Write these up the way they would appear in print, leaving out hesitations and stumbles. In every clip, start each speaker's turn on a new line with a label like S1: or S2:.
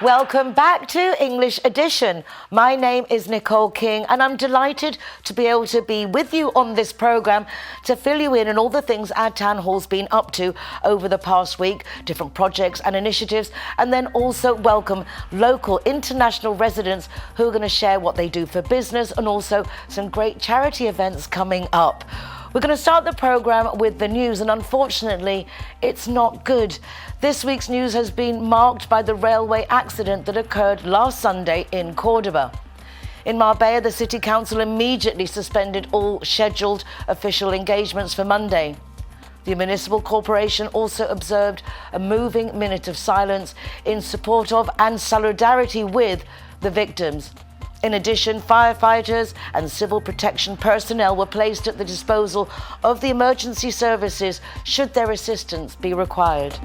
S1: Welcome back to English Edition. My name is Nicole King and I'm delighted to be able to be with you on this programme to fill you in on all the things our town hall's been up to over the past week, different projects and initiatives, and then also welcome local international residents who are going to share what they do for business and also some great charity events coming up. We're going to start the programme with the news, and unfortunately, it's not good. This week's news has been marked by the railway accident that occurred last Sunday in Cordoba. In Marbella, the City Council immediately suspended all scheduled official engagements for Monday. The municipal corporation also observed a moving minute of silence in support of and solidarity with the victims. In addition, firefighters and civil protection personnel were placed at the disposal of the emergency services should their assistance be required.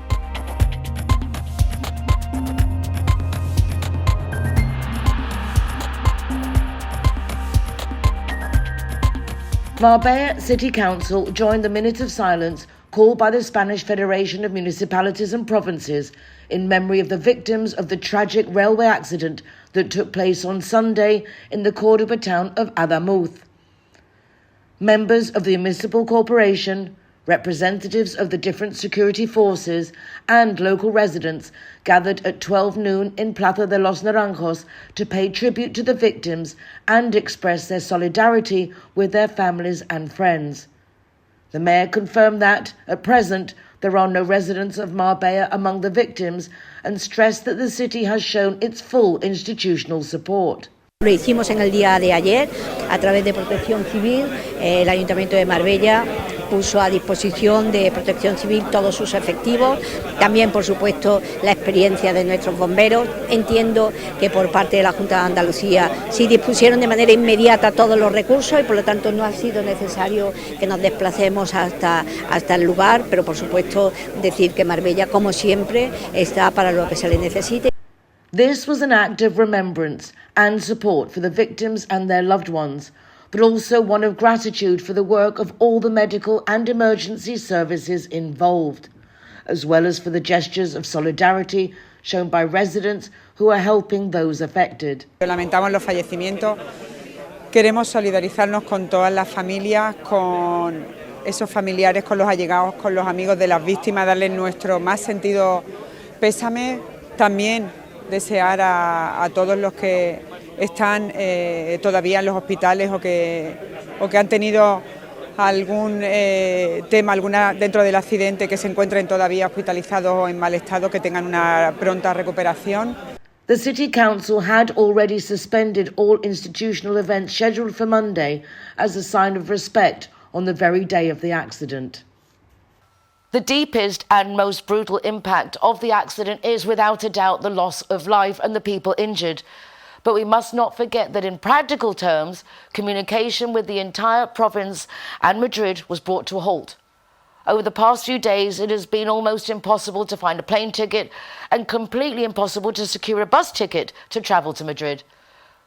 S1: Marbella City Council joined the minute of silence called by the Spanish Federation of Municipalities and Provinces in memory of the victims of the tragic railway accident that took place on Sunday in the Cordoba town of Adamuz. Members of the municipal corporation, representatives of the different security forces and local residents gathered at 12 noon in Plaza de los Naranjos to pay tribute to the victims and express their solidarity with their families and friends. The mayor confirmed that, at present, there are no residents of Marbella among the victims and stressed that the city has shown its full institutional support.
S2: Lo hicimos en el día de ayer a través de Protección Civil. El Ayuntamiento de Marbella puso a disposición de Protección Civil todos sus efectivos. También, por supuesto, la experiencia de nuestros bomberos. Entiendo que por parte de la Junta de Andalucía sí dispusieron de manera inmediata todos los recursos y por lo tanto no ha sido necesario que nos desplacemos hasta el lugar, pero por supuesto decir que Marbella, como siempre, está para lo que se le necesite.
S1: This was an act of remembrance and support for the victims and their loved ones, but also one of gratitude for the work of all the medical and emergency services involved, as well as for the gestures of solidarity shown by residents who are helping those affected.
S3: Lamentamos los fallecimientos. Queremos solidarizarnos con todas las familias, con esos familiares, con los allegados, con los amigos de las víctimas, darles nuestro más sentido pésame. También desear a todos los que están todavía en los hospitales o que han tenido algún tema dentro del accidente, que se encuentren todavía hospitalizados o en mal estado, que tengan una pronta recuperación.
S1: The City Council had already suspended all institutional events scheduled for Monday as a sign of respect on the very day of the accident. The deepest and most brutal impact of the accident is without a doubt the loss of life and the people injured. But we must not forget that in practical terms, communication with the entire province and Madrid was brought to a halt. Over the past few days, it has been almost impossible to find a plane ticket and completely impossible to secure a bus ticket to travel to Madrid.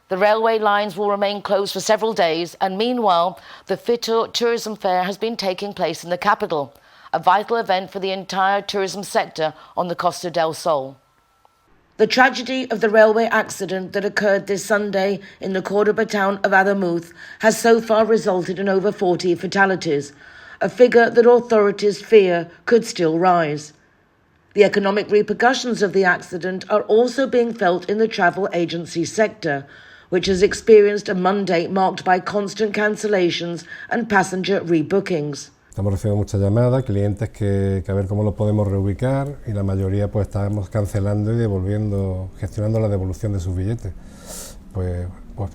S1: The railway lines will remain closed for several days, and meanwhile, the Fitur tourism fair has been taking place in the capital, a vital event for the entire tourism sector on the Costa del Sol. The tragedy of the railway accident that occurred this Sunday in the Cordoba town of Adamuz has so far resulted in over 40 fatalities, a figure that authorities fear could still rise. The economic repercussions of the accident are also being felt in the travel agency sector, which has experienced a Monday marked by constant cancellations and passenger rebookings.
S4: Estamos recibiendo muchas llamadas, clientes que a ver cómo los podemos reubicar, y la mayoría pues estamos cancelando y devolviendo, gestionando la devolución de sus billetes. Pues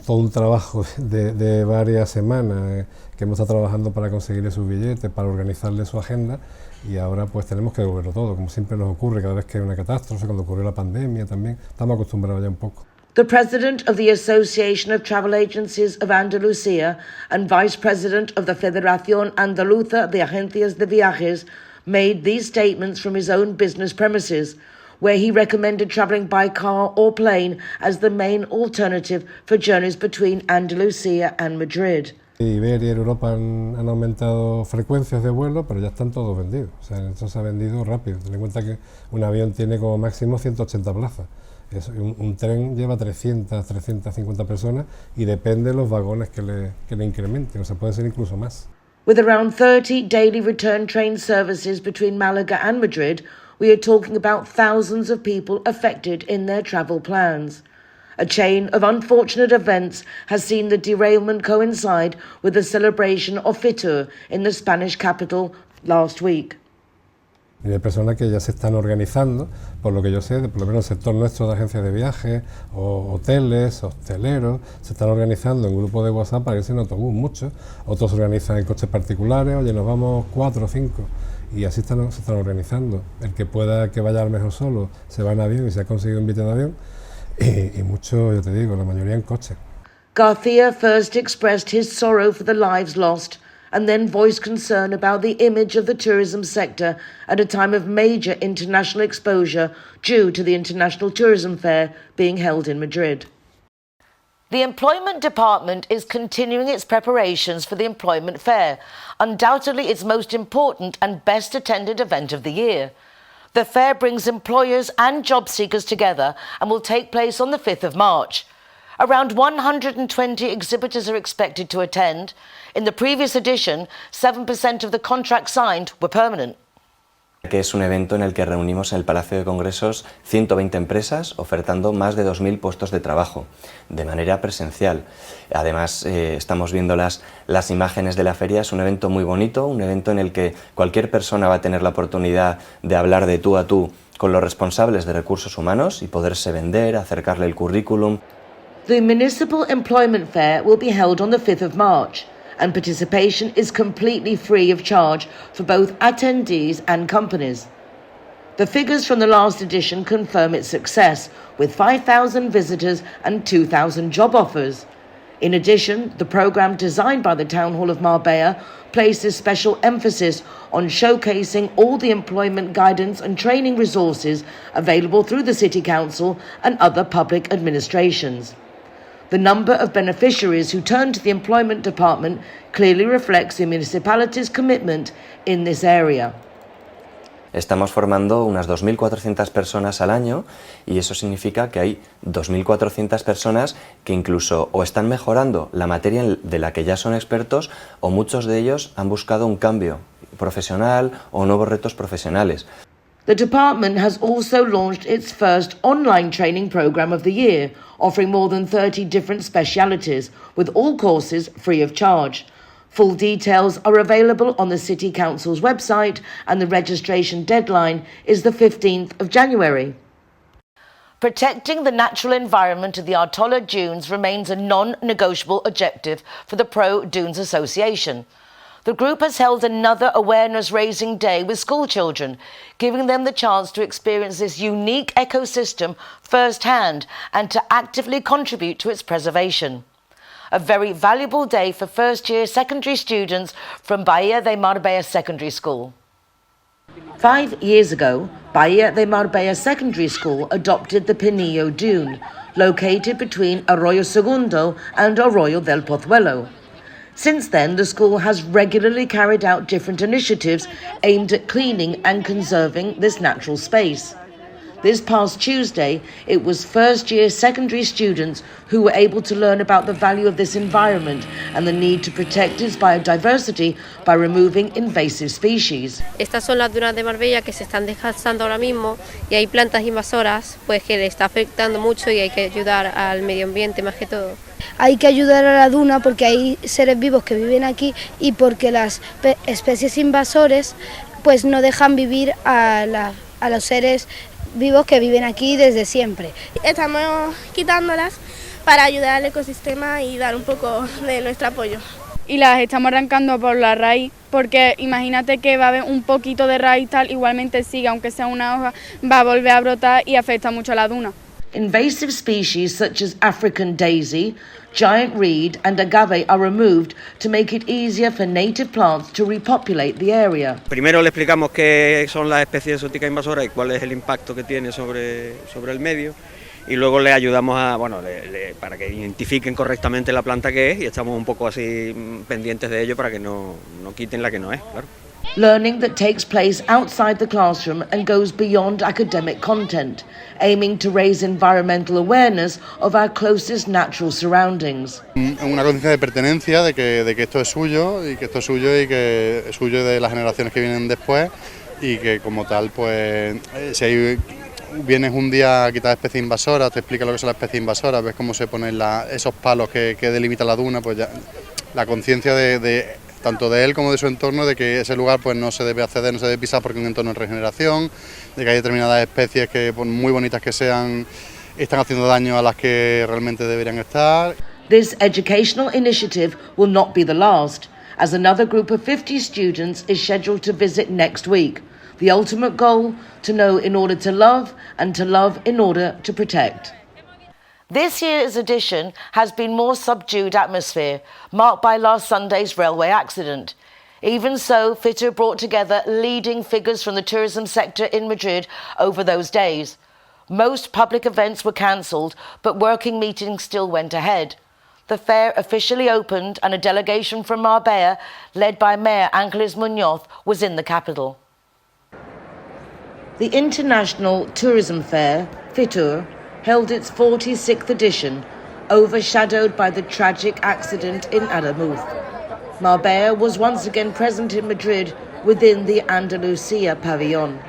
S4: todo un trabajo de varias semanas que hemos estado trabajando para conseguirle sus billetes, para organizarle su agenda, y ahora pues tenemos que devolverlo todo, como siempre nos ocurre cada vez que hay una catástrofe, cuando ocurrió la pandemia también, estamos acostumbrados ya un poco.
S1: The President of the Association of Travel Agencies of Andalucía and Vice President of the Federación Andaluza de Agencias de Viajes made these statements from his own business premises, where he recommended travelling by car or plane as the main alternative for journeys between Andalucía and Madrid.
S4: Iberia y Europa han aumentado frecuencias de vuelo, pero ya están todos vendidos. O sea, esto se ha vendido rápido. Ten en cuenta que un avión tiene como máximo 180 plazas. Un tren lleva 300, 350 personas y depende de los vagones que le incrementen. O sea, puede ser incluso más.
S1: With around 30 daily return train services between Malaga and Madrid, we are talking about thousands of people affected in their travel plans. A chain of unfortunate events has seen the derailment coincide with the celebration of Fitur in the Spanish capital last week.
S4: Y de personas que ya se están organizando, por lo que yo sé, por lo menos el sector nuestro de agencias de viajes, o hoteles, hosteleros, se están organizando en grupos de WhatsApp para irse en autobús, muchos. Otros se organizan en coches particulares, oye, nos vamos 4 o 5, y así se están organizando. El que pueda que vaya a lo mejor solo, se va en avión y se ha conseguido un billete de avión, y muchos, yo te digo, la mayoría en coche.
S1: García first expressed his sorrow for the lives lost, and then voiced concern about the image of the tourism sector at a time of major international exposure due to the International Tourism Fair being held in Madrid. The Employment Department is continuing its preparations for the Employment Fair, undoubtedly its most important and best attended event of the year. The fair brings employers and job seekers together and will take place on the 5th of March. Around 120 exhibitors are expected to attend. In the previous edition, 7% of the contracts signed were permanent.
S5: Que es un evento en el que reunimos en el Palacio de Congresos 120 empresas ofertando más de 2.000 puestos de trabajo de manera presencial. Además, estamos viendo las imágenes de la feria. Es un evento muy bonito, un evento en el que cualquier persona va a tener la oportunidad de hablar de tú a tú con los responsables de recursos humanos y poderse vender, acercarle el currículum.
S1: The Municipal Employment Fair will be held on the 5th of March, and participation is completely free of charge for both attendees and companies. The figures from the last edition confirm its success, with 5,000 visitors and 2,000 job offers. In addition, the programme designed by the Town Hall of Marbella places special emphasis on showcasing all the employment guidance and training resources available through the City Council and other public administrations. The number of beneficiaries who turn to the Employment Department clearly reflects the municipality's commitment in this area.
S5: Estamos formando unas 2.400 personas al año y eso significa que hay 2.400 personas que incluso o están mejorando la materia de la que ya son expertos o muchos de ellos han buscado un cambio profesional o nuevos retos profesionales.
S1: The department has also launched its first online training programme of the year, offering more than 30 different specialities, with all courses free of charge. Full details are available on the City Council's website, and the registration deadline is the 15th of January. Protecting the natural environment of the Artola Dunes remains a non-negotiable objective for the Pro Dunes Association. The group has held another awareness-raising day with school children, giving them the chance to experience this unique ecosystem firsthand and to actively contribute to its preservation. A very valuable day for first-year secondary students from Bahía de Marbella Secondary School. 5 years ago, Bahía de Marbella Secondary School adopted the Pinillo Dune, located between Arroyo Segundo and Arroyo del Pozuelo. Since then, the school has regularly carried out different initiatives aimed at cleaning and conserving this natural space. This past Tuesday, it was first-year secondary students who were able to learn about the value of this environment and the need to protect its biodiversity by removing invasive species.
S6: Estas son las dunas de Marbella que se están desgastando ahora mismo y hay plantas invasoras pues que le está afectando mucho y hay que ayudar al medio ambiente más que todo.
S7: Hay que ayudar a la duna porque hay seres vivos que viven aquí y porque las especies invasores pues no dejan vivir a los seres vivos que viven aquí desde siempre.
S8: Estamos quitándolas para ayudar al ecosistema y dar un poco de nuestro apoyo.
S9: Y las estamos arrancando por la raíz, porque imagínate que va a haber un poquito de raíz tal, igualmente sigue, aunque sea una hoja, va a volver a brotar y afecta mucho a la duna.
S1: Invasive species such as African daisy, giant reed and agave are removed to make it easier for native plants to repopulate the area.
S10: Primero le explicamos qué son las especies exóticas invasoras y cuál es el impacto que tiene sobre el medio, y luego le ayudamos a, para que identifiquen correctamente la planta que es y estamos un poco así pendientes de ello para que no quiten la que no es, claro.
S1: Learning that takes place outside the classroom and goes beyond academic content, aiming to raise environmental awareness of our closest natural surroundings.
S11: Una conciencia de pertenencia, de que esto es suyo y que esto es suyo y que es suyo de las generaciones que vienen después y que como tal, pues, si vienes un día a quitar especies invasoras, te explica lo que son las especies invasoras, ves cómo se ponen esos palos que delimitan la duna, pues ya la conciencia de tanto de él como de su entorno, de que ese lugar pues no se debe acceder, no se debe pisar porque es un entorno de regeneración, de que hay determinadas especies que, por muy bonitas que sean, están haciendo daño a las que realmente deberían estar.
S1: This educational initiative will not be the last, as another group of 50 students is scheduled to visit next week. The ultimate goal, to know in order to love and to love in order to protect. This year's edition has been more subdued atmosphere, marked by last Sunday's railway accident. Even so, Fitur brought together leading figures from the tourism sector in Madrid over those days. Most public events were cancelled, but working meetings still went ahead. The fair officially opened and a delegation from Marbella, led by Mayor Ángeles Muñoz, was in the capital. The International Tourism Fair, Fitur, held its 46th edition, overshadowed by the tragic accident in Aramuz. Marbella was once again present in Madrid within the Andalusia pavilion.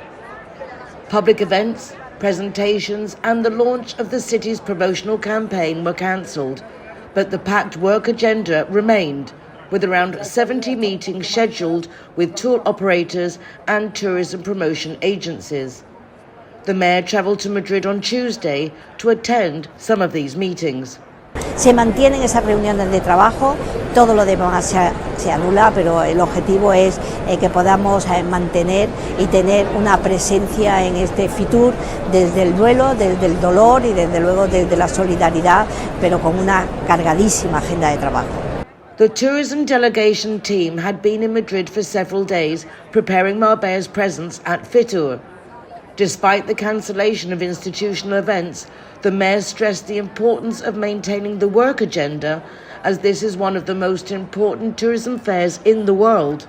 S1: Public events, presentations and the launch of the city's promotional campaign were cancelled, but the packed work agenda remained, with around 70 meetings scheduled with tour operators and tourism promotion agencies. The mayor travelled to Madrid on Tuesday to attend some of these meetings.
S2: Se mantienen esas reuniones de trabajo, todo lo demás se anula, pero el objetivo es que podamos mantener y tener una presencia en este Fitur desde el duelo, desde el dolor y desde luego desde la solidaridad, pero con una cargadísima agenda de trabajo.
S1: The tourism delegation team had been in Madrid for several days preparing Marbella's presence at Fitur. Despite the cancellation of institutional events, the mayor stressed the importance of maintaining the work agenda, as this is one of the most important tourism fairs in the world.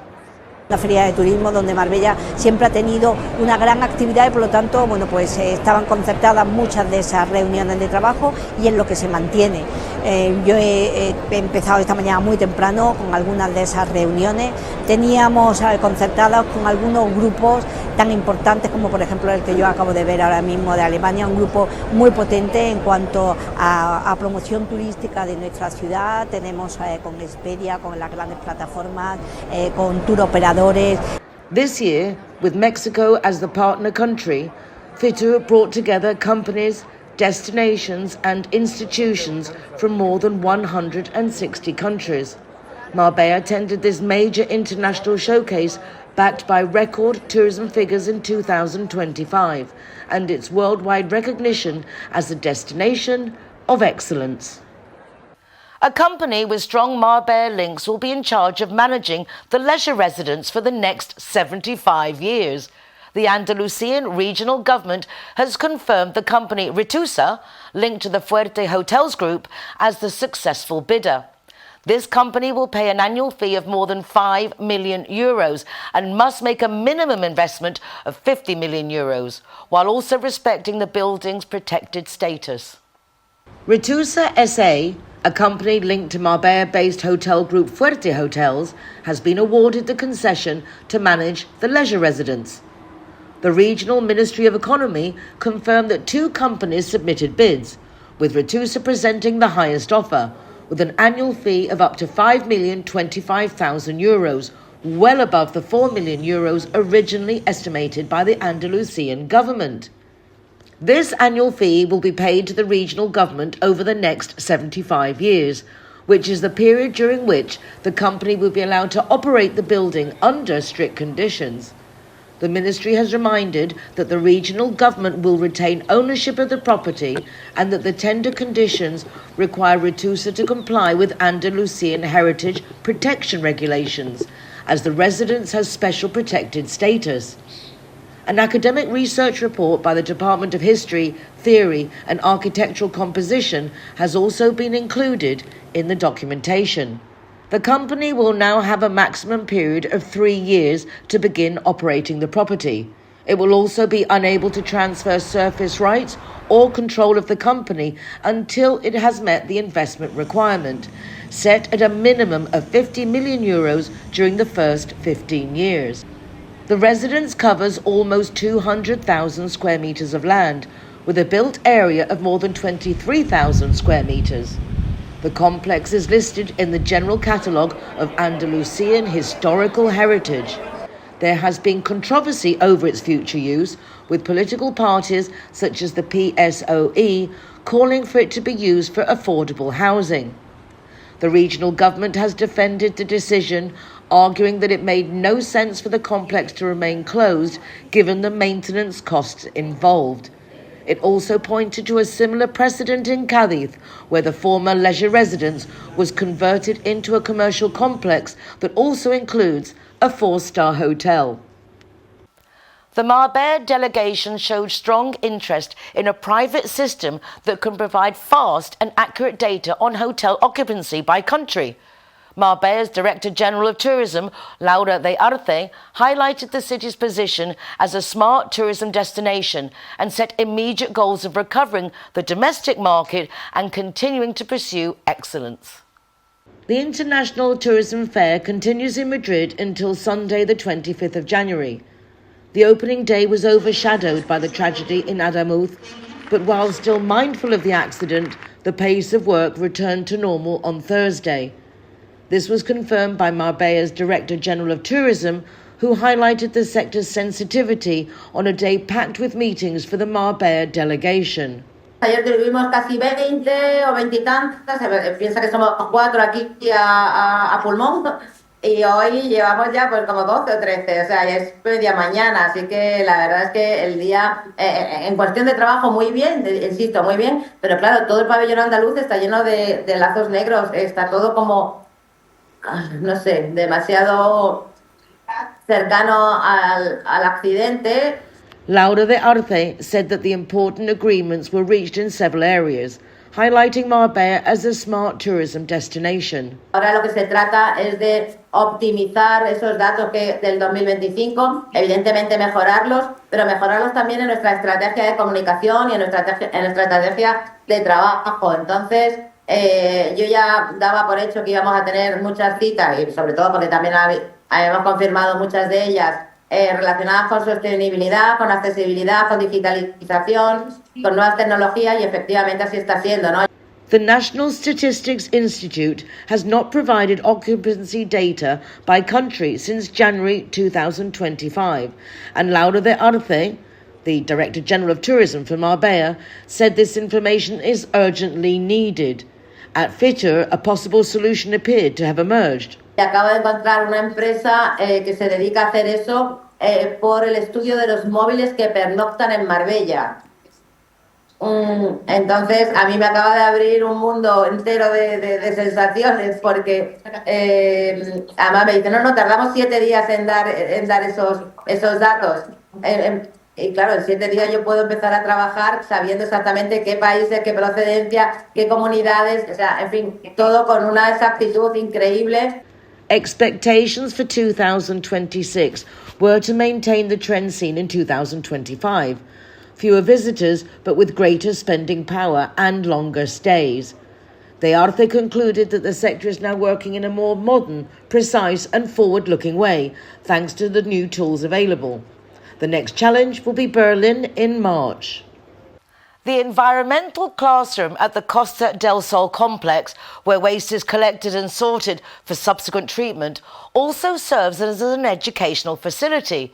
S2: La feria de turismo donde Marbella siempre ha tenido una gran actividad y por lo tanto pues estaban concertadas muchas de esas reuniones de trabajo y es lo que se mantiene. Yo he empezado esta mañana muy temprano con algunas de esas reuniones. Teníamos concertadas con algunos grupos tan importantes como por ejemplo el que yo acabo de ver ahora mismo de Alemania, un grupo muy potente en cuanto a promoción turística de nuestra ciudad. Tenemos con Expedia, con las grandes plataformas, con tour operadores.
S1: This year, with Mexico as the partner country, Fitur brought together companies, destinations and institutions from more than 160 countries. Marbella attended this major international showcase backed by record tourism figures in 2025 and its worldwide recognition as a destination of excellence. A company with strong Marbella links will be in charge of managing the leisure residents for the next 75 years. The Andalusian regional government has confirmed the company Retusa, linked to the Fuerte Hotels Group, as the successful bidder. This company will pay an annual fee of more than €5 million and must make a minimum investment of €50 million, while also respecting the building's protected status. Retusa SA, a company linked to Marbella-based hotel group Fuerte Hotels, has been awarded the concession to manage the leisure residents. The Regional Ministry of Economy confirmed that two companies submitted bids, with Retusa presenting the highest offer, with an annual fee of up to €5,025,000, well above the €4 million originally estimated by the Andalusian government. This annual fee will be paid to the regional government over the next 75 years, which is the period during which the company will be allowed to operate the building under strict conditions. The ministry has reminded that the regional government will retain ownership of the property and that the tender conditions require Retusa to comply with Andalusian heritage protection regulations, as the residence has special protected status. An academic research report by the Department of History, Theory and Architectural Composition has also been included in the documentation. The company will now have a maximum period of 3 years to begin operating the property. It will also be unable to transfer surface rights or control of the company until it has met the investment requirement, set at a minimum of €50 million during the first 15 years. The residence covers almost 200,000 square metres of land, with a built area of more than 23,000 square metres. The complex is listed in the General Catalogue of Andalusian Historical Heritage. There has been controversy over its future use, with political parties such as the PSOE calling for it to be used for affordable housing. The regional government has defended the decision, arguing that it made no sense for the complex to remain closed given the maintenance costs involved. It also pointed to a similar precedent in Cádiz, where the former leisure residence was converted into a commercial complex that also includes a 4-star hotel. The Marbella delegation showed strong interest in a private system that can provide fast and accurate data on hotel occupancy by country. Marbella's Director General of Tourism, Laura de Arce, highlighted the city's position as a smart tourism destination and set immediate goals of recovering the domestic market and continuing to pursue excellence. The International Tourism Fair continues in Madrid until Sunday the 25th of January. The opening day was overshadowed by the tragedy in Adamuz, but while still mindful of the accident, the pace of work returned to normal on Thursday. This was confirmed by Marbella's Director General of Tourism, who highlighted the sector's sensitivity on a day packed with meetings for the Marbella delegation.
S12: Ayer tuvimos casi 20 o 20 y tantas, piensa que somos 4 aquí a pulmón, y hoy llevamos ya pues como 12 o 13, o sea, ya es media mañana, así que la verdad es que el día, en cuestión de trabajo, muy bien, insisto, muy bien, pero claro, todo el pabellón andaluz está lleno de lazos negros, está todo como, no sé, demasiado cercano al accidente.
S1: Laura de Arce said that the important agreements were reached in several areas, highlighting Marbella as a smart tourism destination.
S12: Ahora lo que se trata es de optimizar esos datos del 2025, evidentemente mejorarlos, pero mejorarlos también en nuestra estrategia de comunicación y en nuestra estrategia de trabajo. Entonces, yo ya daba por hecho que íbamos a tener muchas citas, y sobre todo porque también habíamos confirmado muchas de ellas, relacionadas con sostenibilidad, con accesibilidad, con digitalización, con nuevas tecnologías, y efectivamente así está siendo, ¿no?
S1: The National Statistics Institute has not provided occupancy data by country since January 2025, and Laura de Arce, the Director General of Tourism for Marbella, said this information is urgently needed. At Fitur, a possible solution appeared to have emerged.
S12: Acabo de encontrar una empresa que se dedica a hacer eso por el estudio de los móviles que pernoctan en Marbella. Entonces, a mí me acaba de abrir un mundo entero de sensaciones, porque además me dicen, no, tardamos 7 días en dar esos datos. Y claro, en 7 días yo puedo empezar a trabajar sabiendo exactamente qué países, qué procedencia, qué comunidades, o sea, en fin, todo con una exactitud increíble.
S1: Expectations for 2026 were to maintain the trend seen in 2025. Fewer visitors, but with greater spending power and longer stays. De Arce concluded that the sector is now working in a more modern, precise and forward-looking way, thanks to the new tools available. The next challenge will be Berlin in March. The environmental classroom at the Costa del Sol complex, where waste is collected and sorted for subsequent treatment, also serves as an educational facility.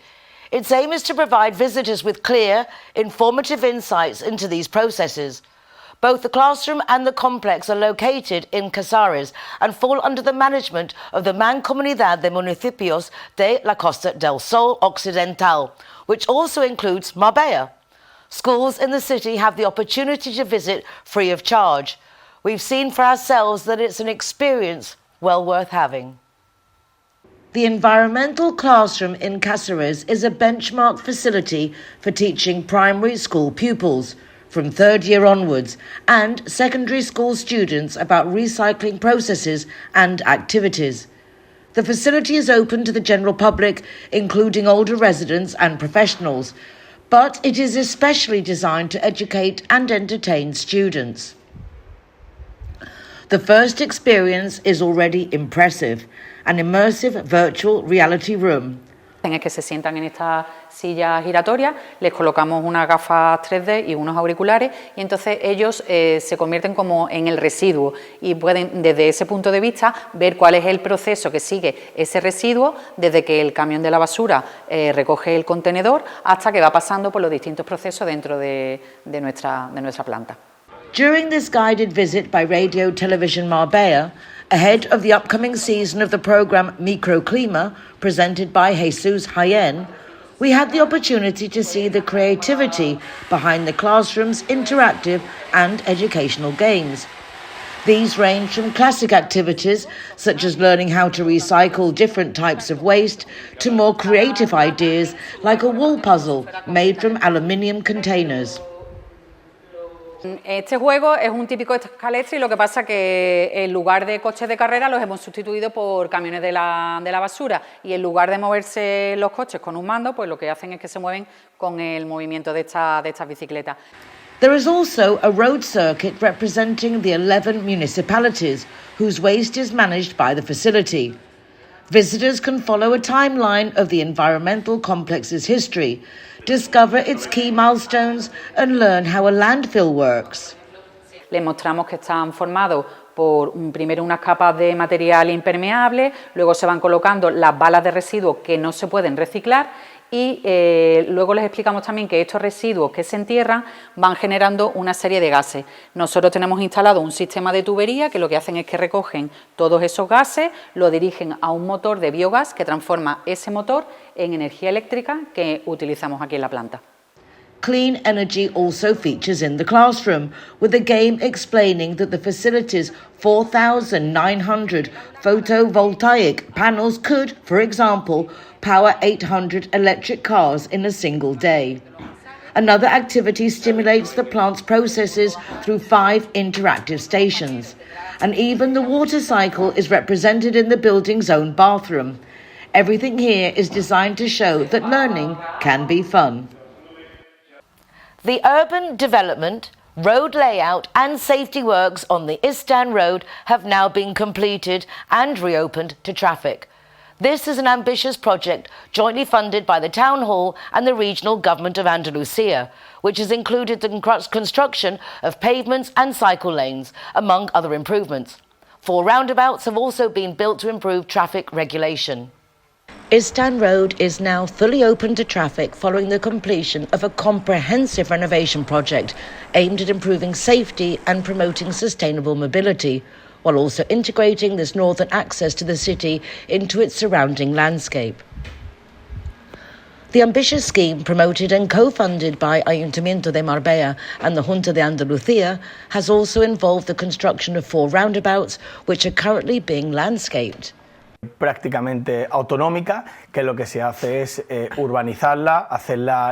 S1: Its aim is to provide visitors with clear, informative insights into these processes. Both the classroom and the complex are located in Casares and fall under the management of the Mancomunidad de Municipios de la Costa del Sol Occidental, which also includes Marbella. Schools in the city have the opportunity to visit free of charge. We've seen for ourselves that it's an experience well worth having. The environmental classroom in Cáceres is a benchmark facility for teaching primary school pupils from third year onwards and secondary school students about recycling processes and activities. The facility is open to the general public, including older residents and professionals, but it is especially designed to educate and entertain students. The first experience is already impressive, an immersive virtual reality room.
S13: Es que se sientan en esta silla giratoria, les colocamos unas gafas 3D y unos auriculares y entonces ellos se convierten como en el residuo y pueden desde ese punto de vista ver cuál es el proceso que sigue ese residuo desde que el camión de la basura recoge el contenedor hasta que va pasando por los distintos procesos dentro de nuestra planta.
S1: During this guided visit by Radio Televisión Marbella, ahead of the upcoming season of the programme Microclima, presented by Jesus Jaén, we had the opportunity to see the creativity behind the classroom's interactive and educational games. These range from classic activities, such as learning how to recycle different types of waste, to more creative ideas like a wall puzzle made from aluminium containers.
S13: Este juego es un típico escalestri, lo que pasa que en lugar de coches de carrera los hemos sustituido por camiones de la basura y en lugar de moverse los coches con un mando, pues lo que hacen es que se mueven con el movimiento de estas bicicletas.
S1: There is also a road circuit representing the 11 municipalities whose waste is managed by the facility. Visitors can follow a timeline of the environmental complex's history, discover its key milestones and learn how a landfill works.
S13: Les mostramos que están formados por primero unas capas de material impermeable, luego se van colocando las balas de residuos que no se pueden reciclar y luego les explicamos también que estos residuos que se entierran van generando una serie de gases. Nosotros tenemos instalado un sistema de tubería que lo que hacen es que recogen todos esos gases, lo dirigen a un motor de biogás que transforma ese motor en energía eléctrica que utilizamos aquí en la planta.
S1: Clean energy also features in the classroom, with a game explaining that the facility's 4,900 photovoltaic panels could, for example, power 800 electric cars in a single day. Another activity stimulates the plant's processes through 5 interactive stations. And even the water cycle is represented in the building's own bathroom. Everything here is designed to show that learning can be fun. The urban development, road layout and safety works on the Istan Road have now been completed and reopened to traffic. This is an ambitious project jointly funded by the Town Hall and the Regional Government of Andalusia, which has included the construction of pavements and cycle lanes, among other improvements. 4 roundabouts have also been built to improve traffic regulation. Istan Road is now fully open to traffic following the completion of a comprehensive renovation project aimed at improving safety and promoting sustainable mobility, while also integrating this northern access to the city into its surrounding landscape. The ambitious scheme, promoted and co-funded by Ayuntamiento de Marbella and the Junta de Andalucía, has also involved the construction of 4 roundabouts, which are currently being landscaped.
S14: Prácticamente autonómica, que lo que se hace es urbanizarla,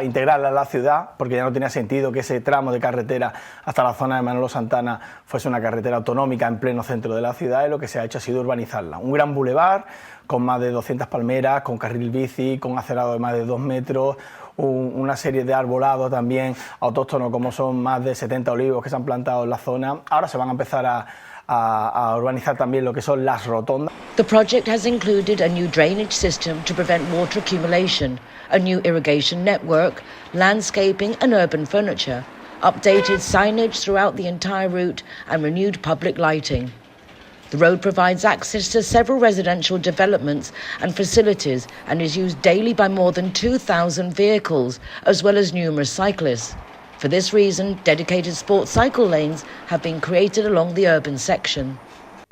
S14: integrarla a la ciudad, porque ya no tenía sentido que ese tramo de carretera hasta la zona de Manolo Santana fuese una carretera autonómica en pleno centro de la ciudad, y lo que se ha hecho ha sido urbanizarla. Un gran bulevar con más de 200 palmeras, con carril bici, con acerado de más de 2 metros, una serie de arbolado también autóctono, como son más de 70 olivos que se han plantado en la zona. Ahora se van a empezar a urbanizar también lo que son las rotondas.
S1: The project has included a new drainage system to prevent water accumulation, a new irrigation network, landscaping and urban furniture, updated signage throughout the entire route and renewed public lighting. The road provides access to several residential developments and facilities and is used daily by more than 2,000 vehicles, as well as numerous cyclists. For this reason, dedicated sports cycle lanes have been created along the urban section.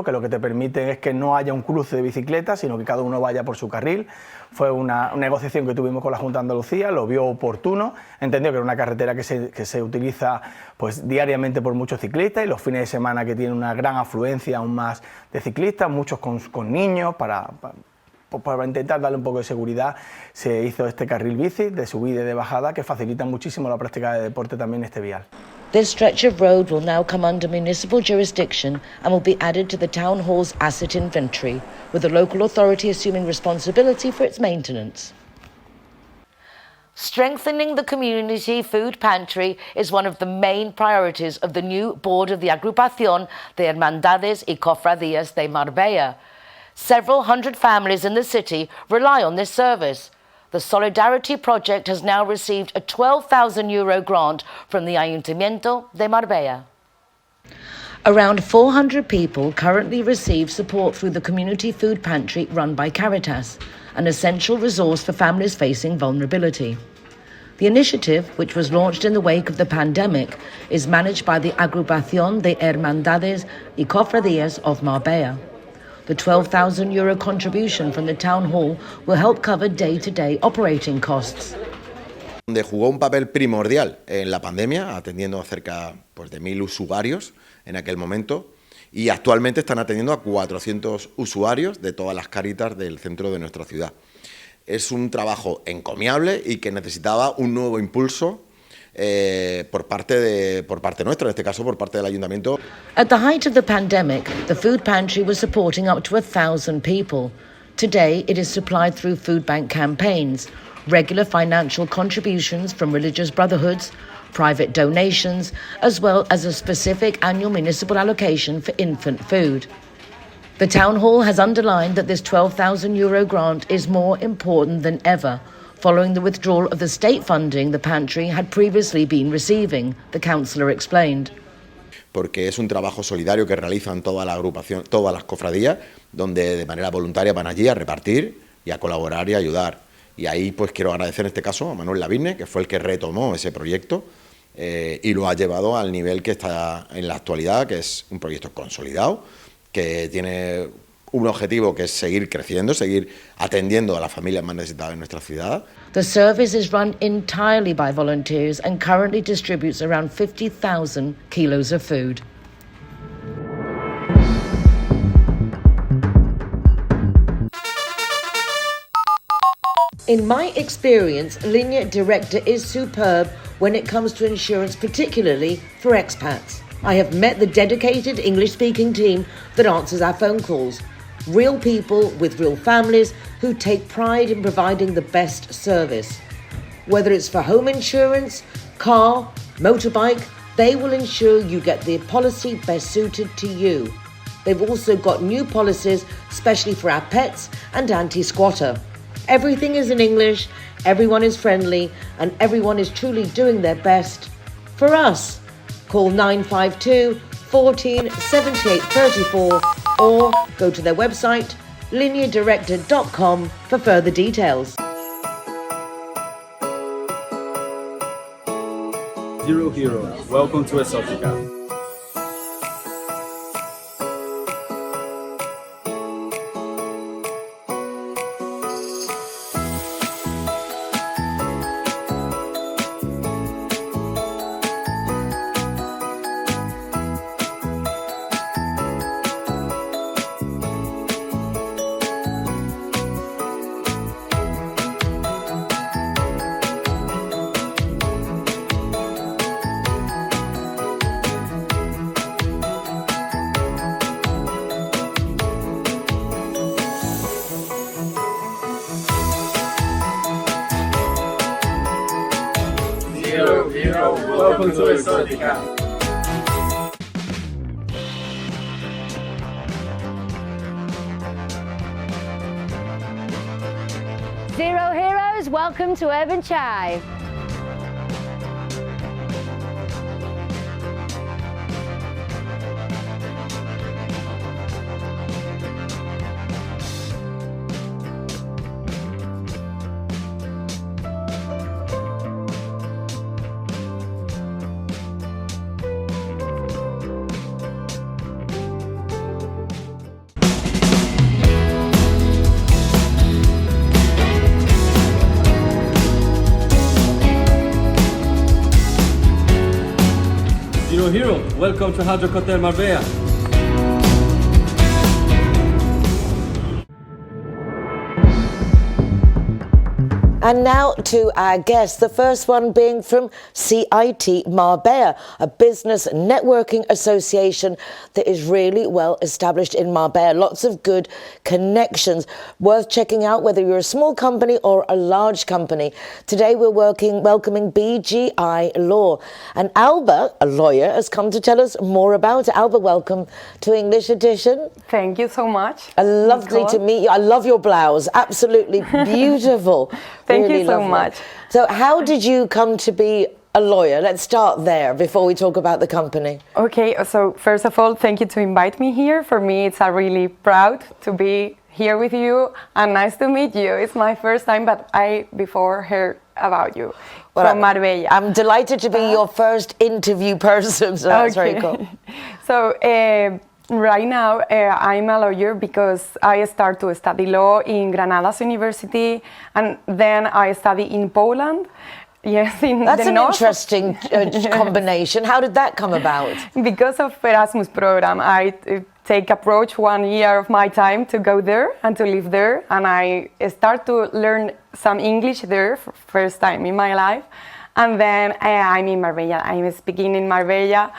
S14: Que lo que te permite es que no haya un cruce de bicicletas, sino que cada uno vaya por su carril. Fue una negociación que tuvimos con la Junta de Andalucía, lo vio oportuno, entendió que era una carretera que se utiliza pues diariamente por muchos ciclistas, y los fines de semana que tiene una gran afluencia aún más de ciclistas, muchos con niños, pues para intentar darle un poco de seguridad, se hizo este carril bici de subida y de bajada que facilita muchísimo la práctica de deporte también en este vial.
S1: This stretch of road will now come under municipal jurisdiction and will be added to the Town Hall's asset inventory, with the local authority assuming responsibility for its maintenance. Strengthening the community food pantry is one of the main priorities of the new board of the Agrupación de Hermandades y Cofradías de Marbella. Several hundred families in the city rely on this service. The Solidarity Project has now received a €12,000 grant from the Ayuntamiento de Marbella. Around 400 people currently receive support through the community food pantry run by Caritas, an essential resource for families facing vulnerability. The initiative, which was launched in the wake of the pandemic, is managed by the Agrupación de Hermandades y Cofradías of Marbella. The €12,000 contribution from the Town Hall will help cover day-to-day operating costs.
S15: Donde jugó un papel primordial en la pandemia, atendiendo a cerca de 1.000 usuarios en aquel momento, y actualmente están atendiendo a 400 usuarios de todas las Cáritas del centro de nuestra ciudad. Es un trabajo encomiable y que necesitaba un nuevo impulso por parte nuestra, en este caso por parte del ayuntamiento.
S1: At the height of the pandemic, the food pantry was supporting up to 1,000 people. Today, it is supplied through food bank campaigns, regular financial contributions from religious brotherhoods, private donations, as well as a specific annual municipal allocation for infant food. The Town Hall has underlined that this €12,000 grant is more important than ever, following the withdrawal of the state funding the pantry had previously been receiving, the councillor explained.
S15: Porque es un trabajo solidario que realizan toda la agrupación, todas las cofradías, donde de manera voluntaria van allí a repartir y a colaborar y a ayudar. Y ahí pues quiero agradecer en este caso a Manuel Lavigne, que fue el que retomó ese proyecto y lo ha llevado al nivel que está en la actualidad, que es un proyecto consolidado, que tiene un objetivo que es seguir creciendo, seguir atendiendo a las familias más necesitadas en nuestra ciudad.
S1: The service is run entirely by volunteers and currently distributes around 50,000 kilos of food. In my experience, Línea Directa is superb when it comes to insurance, particularly for expats. I have met the dedicated English-speaking team that answers our phone calls. Real people with real families who take pride in providing the best service. Whether it's for home insurance, car, motorbike, they will ensure you get the policy best suited to you. They've also got new policies, especially for our pets and anti-squatter. Everything is in English, everyone is friendly, and everyone is truly doing their best for us. Call 952 14 78 34 or go to their website lineadirector.com for further details.
S16: Zero Hero, welcome to Exotica. Zero Hero, welcome to Exotica.
S17: Zero Heroes, welcome to Urban Chai.
S16: Zero Hero, welcome to Hard Rock Hotel Marbella.
S1: And now to our guests, the first one being from CIT Marbella, a business networking association that is really well established in Marbella. Lots of good connections, worth checking out whether you're a small company or a large company. Today we're welcoming BGI Law. And Alba, a lawyer, has come to tell us more about it. Alba, welcome to English Edition.
S18: Thank you so much.
S1: Lovely to meet you. I love your blouse, absolutely beautiful.
S18: Thank
S1: really
S18: you so
S1: lovely.
S18: much.
S1: So how did you come to be a lawyer? Let's start there before we talk about the company.
S18: Okay, so first of all, thank you to invite me here. For me, it's a really proud to be here with you and nice to meet you. It's my first time, but I before heard about you from Marbella.
S1: I'm delighted to be your first interview person, so that's very cool.
S18: So right now, I'm a lawyer because I start to study law in Granada's University, and then I study in Poland. Yes, in
S1: That's
S18: the
S1: an
S18: north.
S1: interesting combination. How did that come about?
S18: Because of Erasmus program, I take approach 1 year of my time to go there and to live there, and I start to learn some English there for first time in my life, and then I'm in Marbella. I'm speaking in Marbella.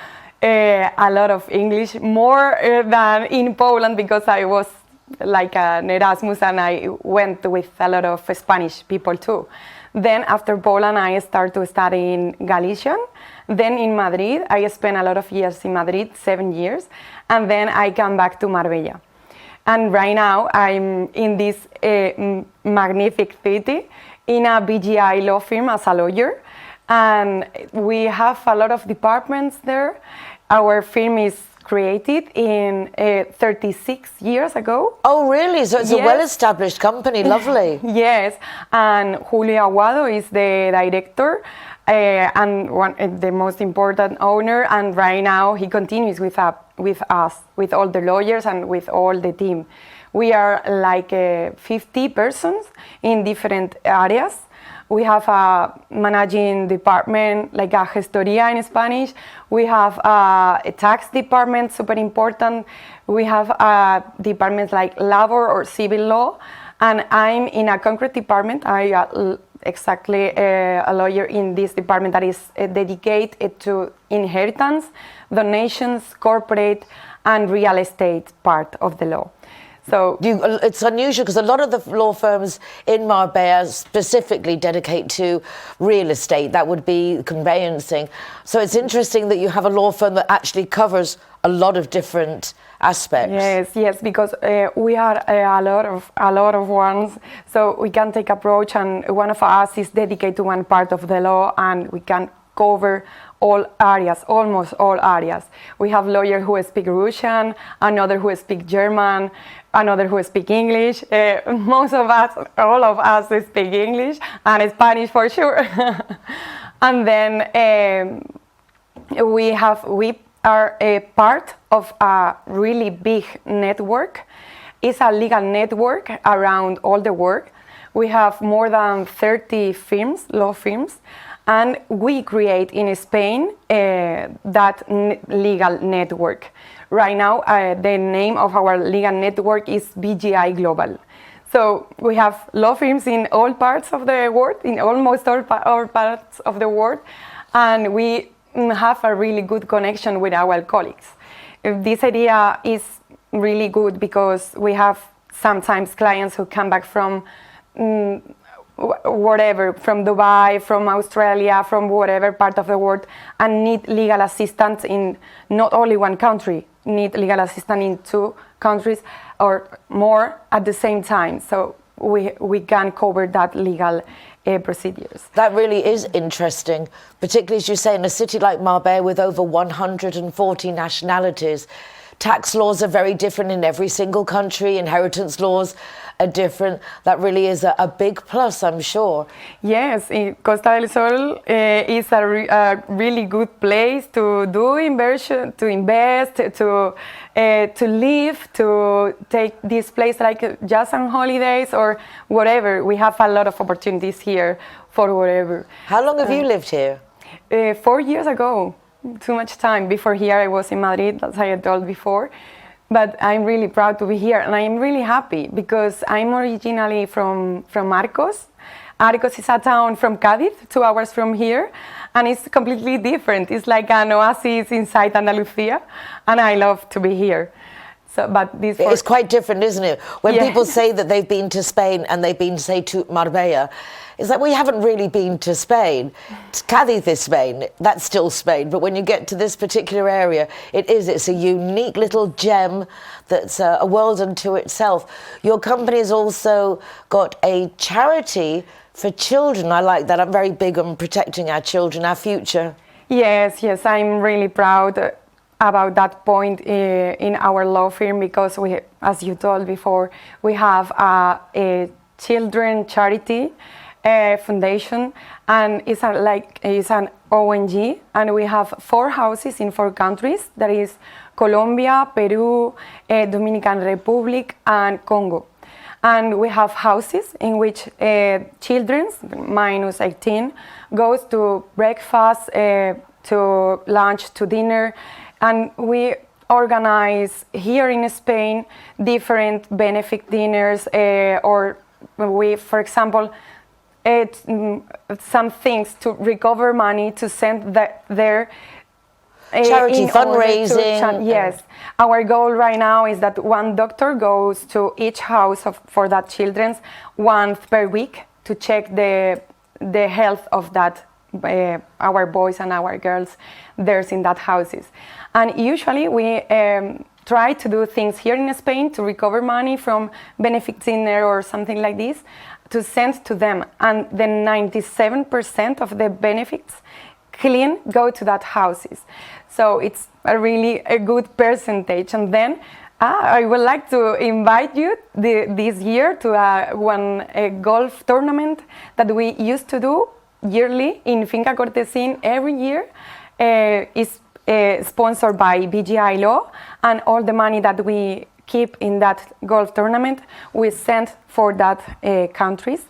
S18: A lot of English, more than in Poland, because I was like an Erasmus and I went with a lot of Spanish people too. Then after Poland, I started to study in Galician. Then in Madrid, I spent a lot of years in Madrid, 7 years, and then I come back to Marbella. And right now, I'm in this magnificent city in a BGI law firm as a lawyer. And we have a lot of departments there. Our firm is created in 36 years ago.
S1: Oh, really? So it's a well-established company. Lovely.
S18: Yes, and Julio Aguado is the director and the most important owner. And right now he continues with us, with all the lawyers and with all the team. We are like 50 persons in different areas. We have a managing department, like a gestoría in Spanish. We have a tax department, super important. We have departments like labor or civil law. And I'm in a concrete department. I exactly a lawyer in this department that is dedicated to inheritance, donations, corporate, and real estate part of the law. So
S1: it's unusual because a lot of the law firms in Marbella specifically dedicate to real estate. That would be conveyancing. So it's interesting that you have a law firm that actually covers a lot of different aspects.
S18: Yes, because we are a lot of ones. So we can take approach, and one of us is dedicated to one part of the law, and we can cover all areas, almost all areas. We have lawyers who speak Russian, another who speak German, another who speak English. Most of us, all of us speak English and Spanish for sure. And then we are a part of a really big network. It's a legal network around all the world. We have more than 30 firms, law firms, and we create in Spain that legal network. Right now, the name of our legal network is BGI Global. So we have law firms in all parts of the world, in almost all parts of the world, and we have a really good connection with our colleagues. This idea is really good because we have sometimes clients who come back from whatever, from Dubai, from Australia, from whatever part of the world, and need legal assistance in not only one country, need legal assistance in 2 countries or more at the same time. So we can cover that legal procedures.
S1: That really is interesting, particularly as you say in a city like Marbella with over 140 nationalities. Tax laws are very different in every single country, inheritance laws are different. That really is a big plus, I'm sure.
S18: Yes, Costa del Sol is a really good place to do inversion, to invest, to live, to take this place like just on holidays or whatever. We have a lot of opportunities here for whatever.
S1: How long have you lived here?
S18: 4 years ago. Too much time. Before here I was in Madrid, as I had told before. But I'm really proud to be here, and I'm really happy because I'm originally from Marcos, Arcos is a town from Cádiz, 2 hours from here, and it's completely different. It's like an oasis inside Andalusia, and I love to be here. So, but
S1: it's quite different, isn't it? When people say that they've been to Spain and they've been, say, to Marbella, it's like, we haven't really been to Spain. Cádiz is Spain, that's still Spain, but when you get to this particular area, it's a unique little gem that's a world unto itself. Your company has also got a charity for children. I like that. I'm very big on protecting our children, our future.
S18: Yes, I'm really proud about that point in our law firm, because we, as you told before, we have a children charity foundation, and it's an ONG, and we have 4 houses in 4 countries. That is Colombia, Peru, Dominican Republic, and Congo. And we have houses in which children minus 18 goes to breakfast, to lunch, to dinner, and we organize here in Spain different benefit dinners, or we, for example, some things to recover money to send their
S1: charity fundraising.
S18: Yes, our goal right now is that 1 doctor goes to each house for that children once per week to check the health of that our boys and our girls there's in that houses. And usually we try to do things here in Spain to recover money from benefit dinner or something like this to send to them, and then 97% of the benefits clean go to that houses. So it's a good percentage. And then I would like to invite you this year to a golf tournament that we used to do yearly in Finca Cortesín every year. Is sponsored by BGI Law, and all the money that we keep in that golf tournament we send for that countries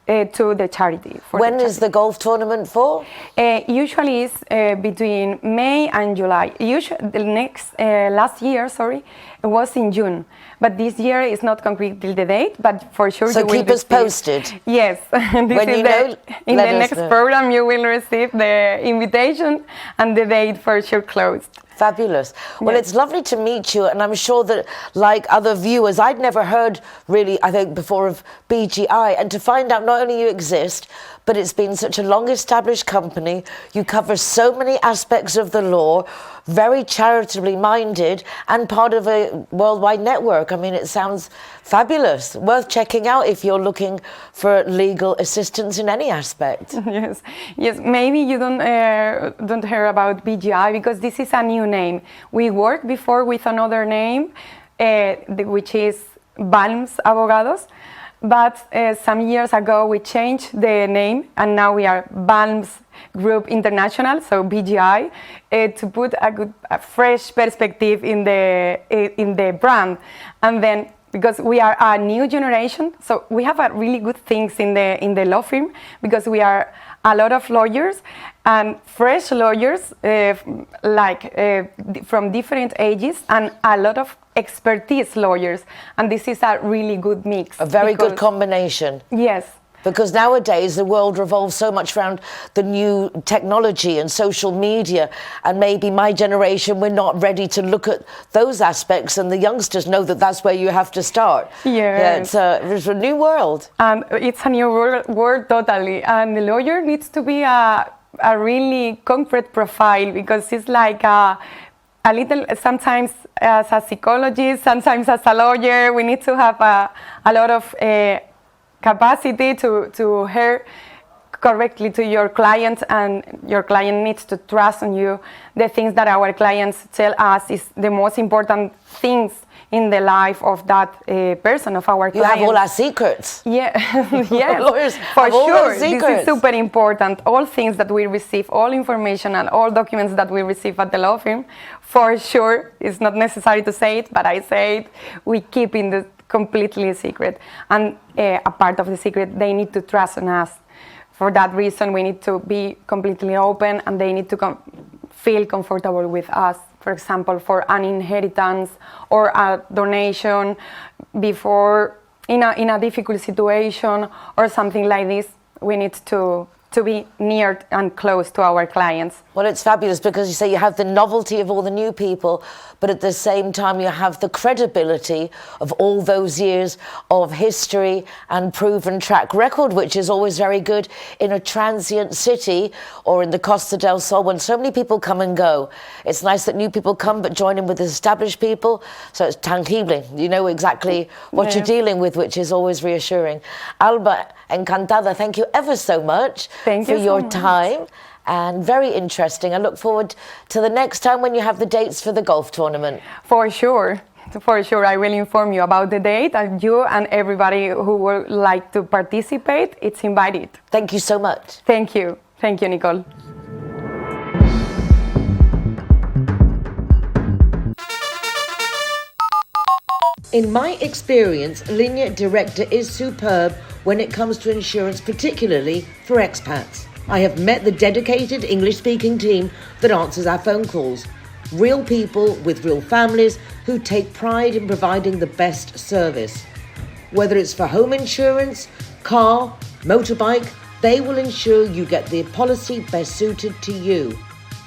S18: to the charity.
S1: When is the golf tournament for?
S18: Usually it's between May and July. Last year, it was in June. But this year is not concretely the date, but for sure
S1: so
S18: you will
S1: keep us posted.
S18: Yes.
S1: In the
S18: next program you will receive the invitation and the date for sure closed.
S1: Fabulous. Well, it's lovely to meet you, and I'm sure that, like other viewers, I'd never heard really, I think, before of BGI, and to find out not only you exist, but it's been such a long-established company. You cover so many aspects of the law, very charitably minded, and part of a worldwide network. I mean, it sounds fabulous. Worth checking out if you're looking for legal assistance in any aspect.
S18: Yes. Maybe you don't hear about BGI because this is a new name. We worked before with another name, which is Balms Abogados. But some years ago we changed the name, and now we are Balms Group International, so BGI, to put a fresh perspective in the brand. And then because we are a new generation, so we have really good things in the law firm, because we are a lot of lawyers and fresh lawyers, from different ages, and a lot of expertise lawyers, and this is a really good mix.
S1: A very good combination.
S18: Yes.
S1: Because nowadays the world revolves so much around the new technology and social media, and maybe my generation, we're not ready to look at those aspects, and the youngsters know that that's where you have to start.
S18: Yes.
S1: It's a new world.
S18: And it's a new world totally, and the lawyer needs to be a really concrete profile, because it's like a little, sometimes as a psychologist, sometimes as a lawyer, we need to have a lot of capacity to hear correctly to your client, and your client needs to trust on you. The things that our clients tell us is the most important things in the life of that person, of our client.
S1: You have all our secrets.
S18: Yeah, yes,
S1: lawyers
S18: for
S1: have all
S18: sure.
S1: our secrets.
S18: This is super important. All things that we receive, all information and all documents that we receive at the law firm, for sure, it's not necessary to say it, but I say it, we keep in the completely secret. And a part of the secret, they need to trust on us. For that reason, we need to be completely open, and they need to feel comfortable with us. For example, for an inheritance or a donation, before in a difficult situation or something like this, we need to be near and close to our clients.
S1: Well, it's fabulous because you say you have the novelty of all the new people, but at the same time you have the credibility of all those years of history and proven track record, which is always very good in a transient city or in the Costa del Sol when so many people come and go. It's nice that new people come but join in with the established people, so it's tangible. You know exactly what you're dealing with, which is always reassuring. Alba, encantada. Thank you ever so much for your time. And very interesting. I look forward to the next time when you have the dates for the golf tournament.
S18: For sure. I will inform you about the date, and you and everybody who would like to participate, it's invited.
S1: Thank you so much.
S18: Thank you, Nicole.
S1: In my experience, Linea Directa is superb when it comes to insurance, particularly for expats. I have met the dedicated English-speaking team that answers our phone calls. Real people with real families who take pride in providing the best service. Whether it's for home insurance, car, motorbike, they will ensure you get the policy best suited to you.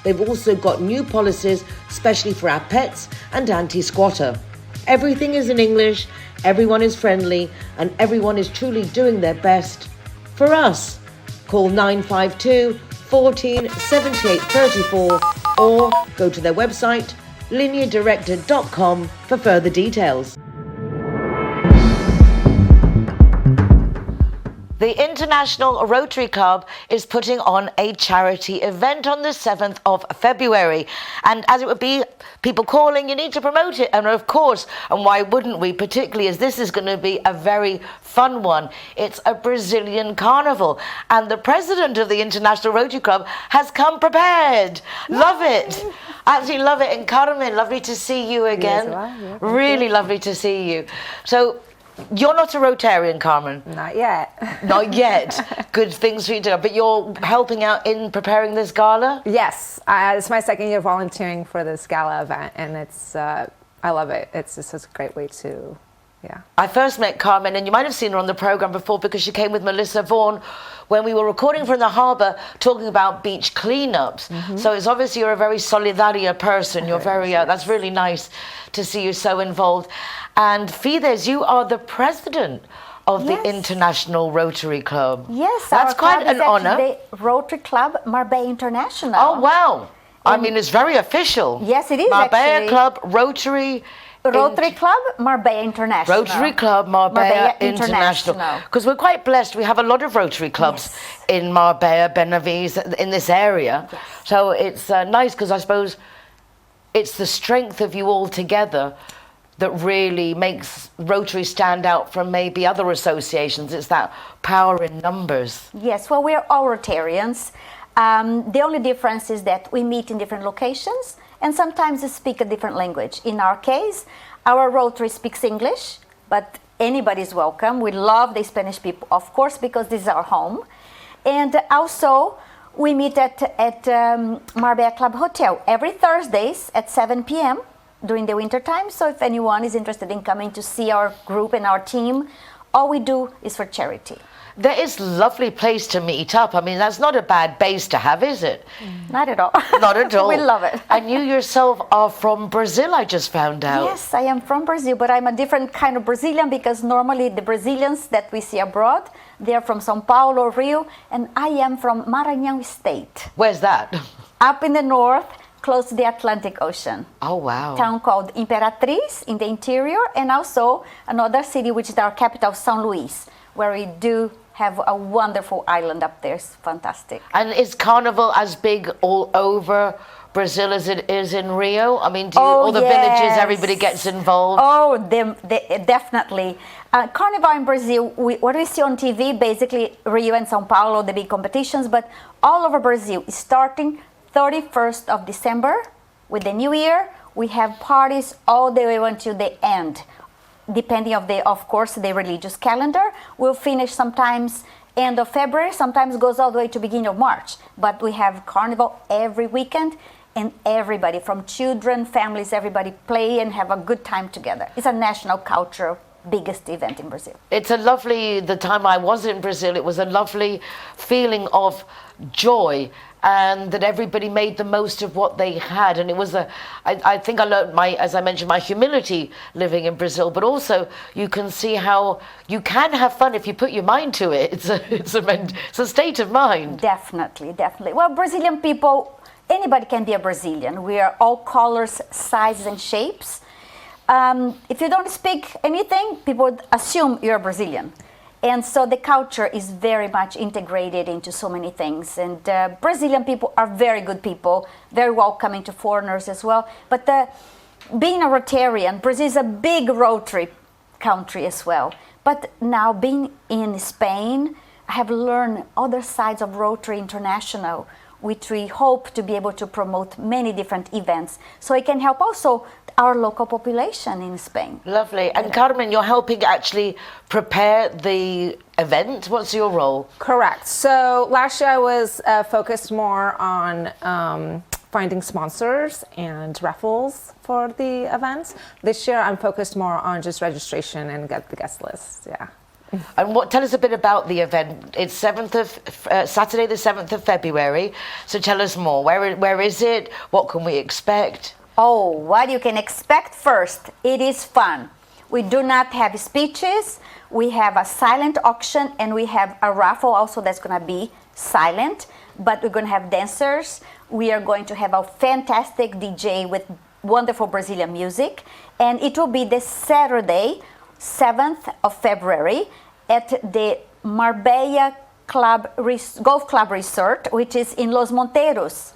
S1: They've also got new policies, especially for our pets and anti-squatter. Everything is in English, everyone is friendly, and everyone is truly doing their best for us. Call 952 14 78 34 or go to their website lineadirector.com for further details. The International Rotary Club is putting on a charity event on the 7th of February. And as it would be, people calling, you need to promote it. And of course, and why wouldn't we, particularly as this is going to be a very fun one. It's a Brazilian carnival. And the president of the International Rotary Club has come prepared. Love it. Absolutely love it. And Carmen, lovely to see you again. Yes, really lovely to see you. So, you're not a Rotarian, Carmen?
S19: Not yet.
S1: Not yet. Good things for you to do. But you're helping out in preparing this gala?
S19: Yes. It's my second year volunteering for this gala event, and it's I love it. It's just a great way to,
S1: I first met Carmen, and you might have seen her on the programme before because she came with Melissa Vaughan when we were recording from the harbour talking about beach cleanups. So it's obviously you're a very solidaria person. You're very, that's really nice to see you so involved. And Fides, you are the president of the International Rotary Club.
S20: Yes,
S1: that's quite an honour.
S20: The Rotary Club Marbella International.
S1: Oh wow! I mean, it's very official.
S20: Yes, it is.
S1: Marbella Club Rotary.
S20: Rotary Club Marbella International.
S1: Rotary Club Marbella International. Because we're quite blessed. We have a lot of Rotary clubs in Marbella, Benavides, in this area. So it's nice because I suppose it's the strength of you all together that really makes Rotary stand out from maybe other associations. It's that power in numbers.
S20: Yes, well, we're all Rotarians. The only difference is that we meet in different locations and sometimes we speak a different language. In our case, our Rotary speaks English, but anybody's welcome. We love the Spanish people, of course, because this is our home. And also, we meet at Marbella Club Hotel every Thursdays at 7 p.m. during the winter time. So if anyone is interested in coming to see our group and our team, all we do is for charity.
S1: There is a lovely place to meet up. I mean, that's not a bad base to have, is it?
S20: Not at all.
S1: Not at all.
S20: We love it.
S1: And you yourself are from Brazil, I just found out.
S20: Yes, I am from Brazil, but I'm a different kind of Brazilian because normally the Brazilians that we see abroad, they're from São Paulo, Rio, and I am from Maranhão State.
S1: Where's that?
S20: Up in the north, close to the Atlantic Ocean.
S1: Oh, wow.
S20: Town called Imperatriz in the interior, and also another city which is our capital, São Luís, where we do have a wonderful island up there. It's fantastic.
S1: And is Carnival as big all over Brazil as it is in Rio? I mean, do you, all the villages, everybody gets involved?
S20: Oh, definitely. Carnival in Brazil, what we see on TV, basically Rio and São Paulo, the big competitions, but all over Brazil, starting 31st of December with the New Year, we have parties all the way until the end. Depending of course, the religious calendar. We'll finish sometimes end of February, sometimes goes all the way to beginning of March. But we have Carnival every weekend, and everybody, from children, families, everybody play and have a good time together. It's a national culture biggest event in Brazil.
S1: It's a lovely, the time I was in Brazil, it was a lovely feeling of joy, and that everybody made the most of what they had. And it was I think I learned as I mentioned, my humility living in Brazil, but also you can see how you can have fun if you put your mind to it. It's a state of mind.
S20: Definitely, definitely. Well, Brazilian people, anybody can be a Brazilian. We are all colors, sizes, and shapes. If you don't speak anything, people would assume you're Brazilian. And so the culture is very much integrated into so many things. And Brazilian people are very good people, very welcoming to foreigners as well. But being a Rotarian, Brazil is a big Rotary country as well. But now being in Spain, I have learned other sides of Rotary International, which we hope to be able to promote many different events. So it can help also our local population in Spain.
S1: Lovely. And Carmen, you're helping actually prepare the event. What's your role?
S19: Correct. So last year I was focused more on finding sponsors and raffles for the events. This year I'm focused more on just registration and get the guest list. Yeah.
S1: And tell us a bit about the event. It's Saturday the 7th of February. So tell us more. Where is it? What can we expect?
S20: Oh, what you can expect first, it is fun. We do not have speeches, we have a silent auction, and we have a raffle also that's gonna be silent, but we're gonna have dancers. We are going to have a fantastic DJ with wonderful Brazilian music, and it will be this Saturday, 7th of February, at the Marbella Golf Club Resort, which is in Los Monteiros.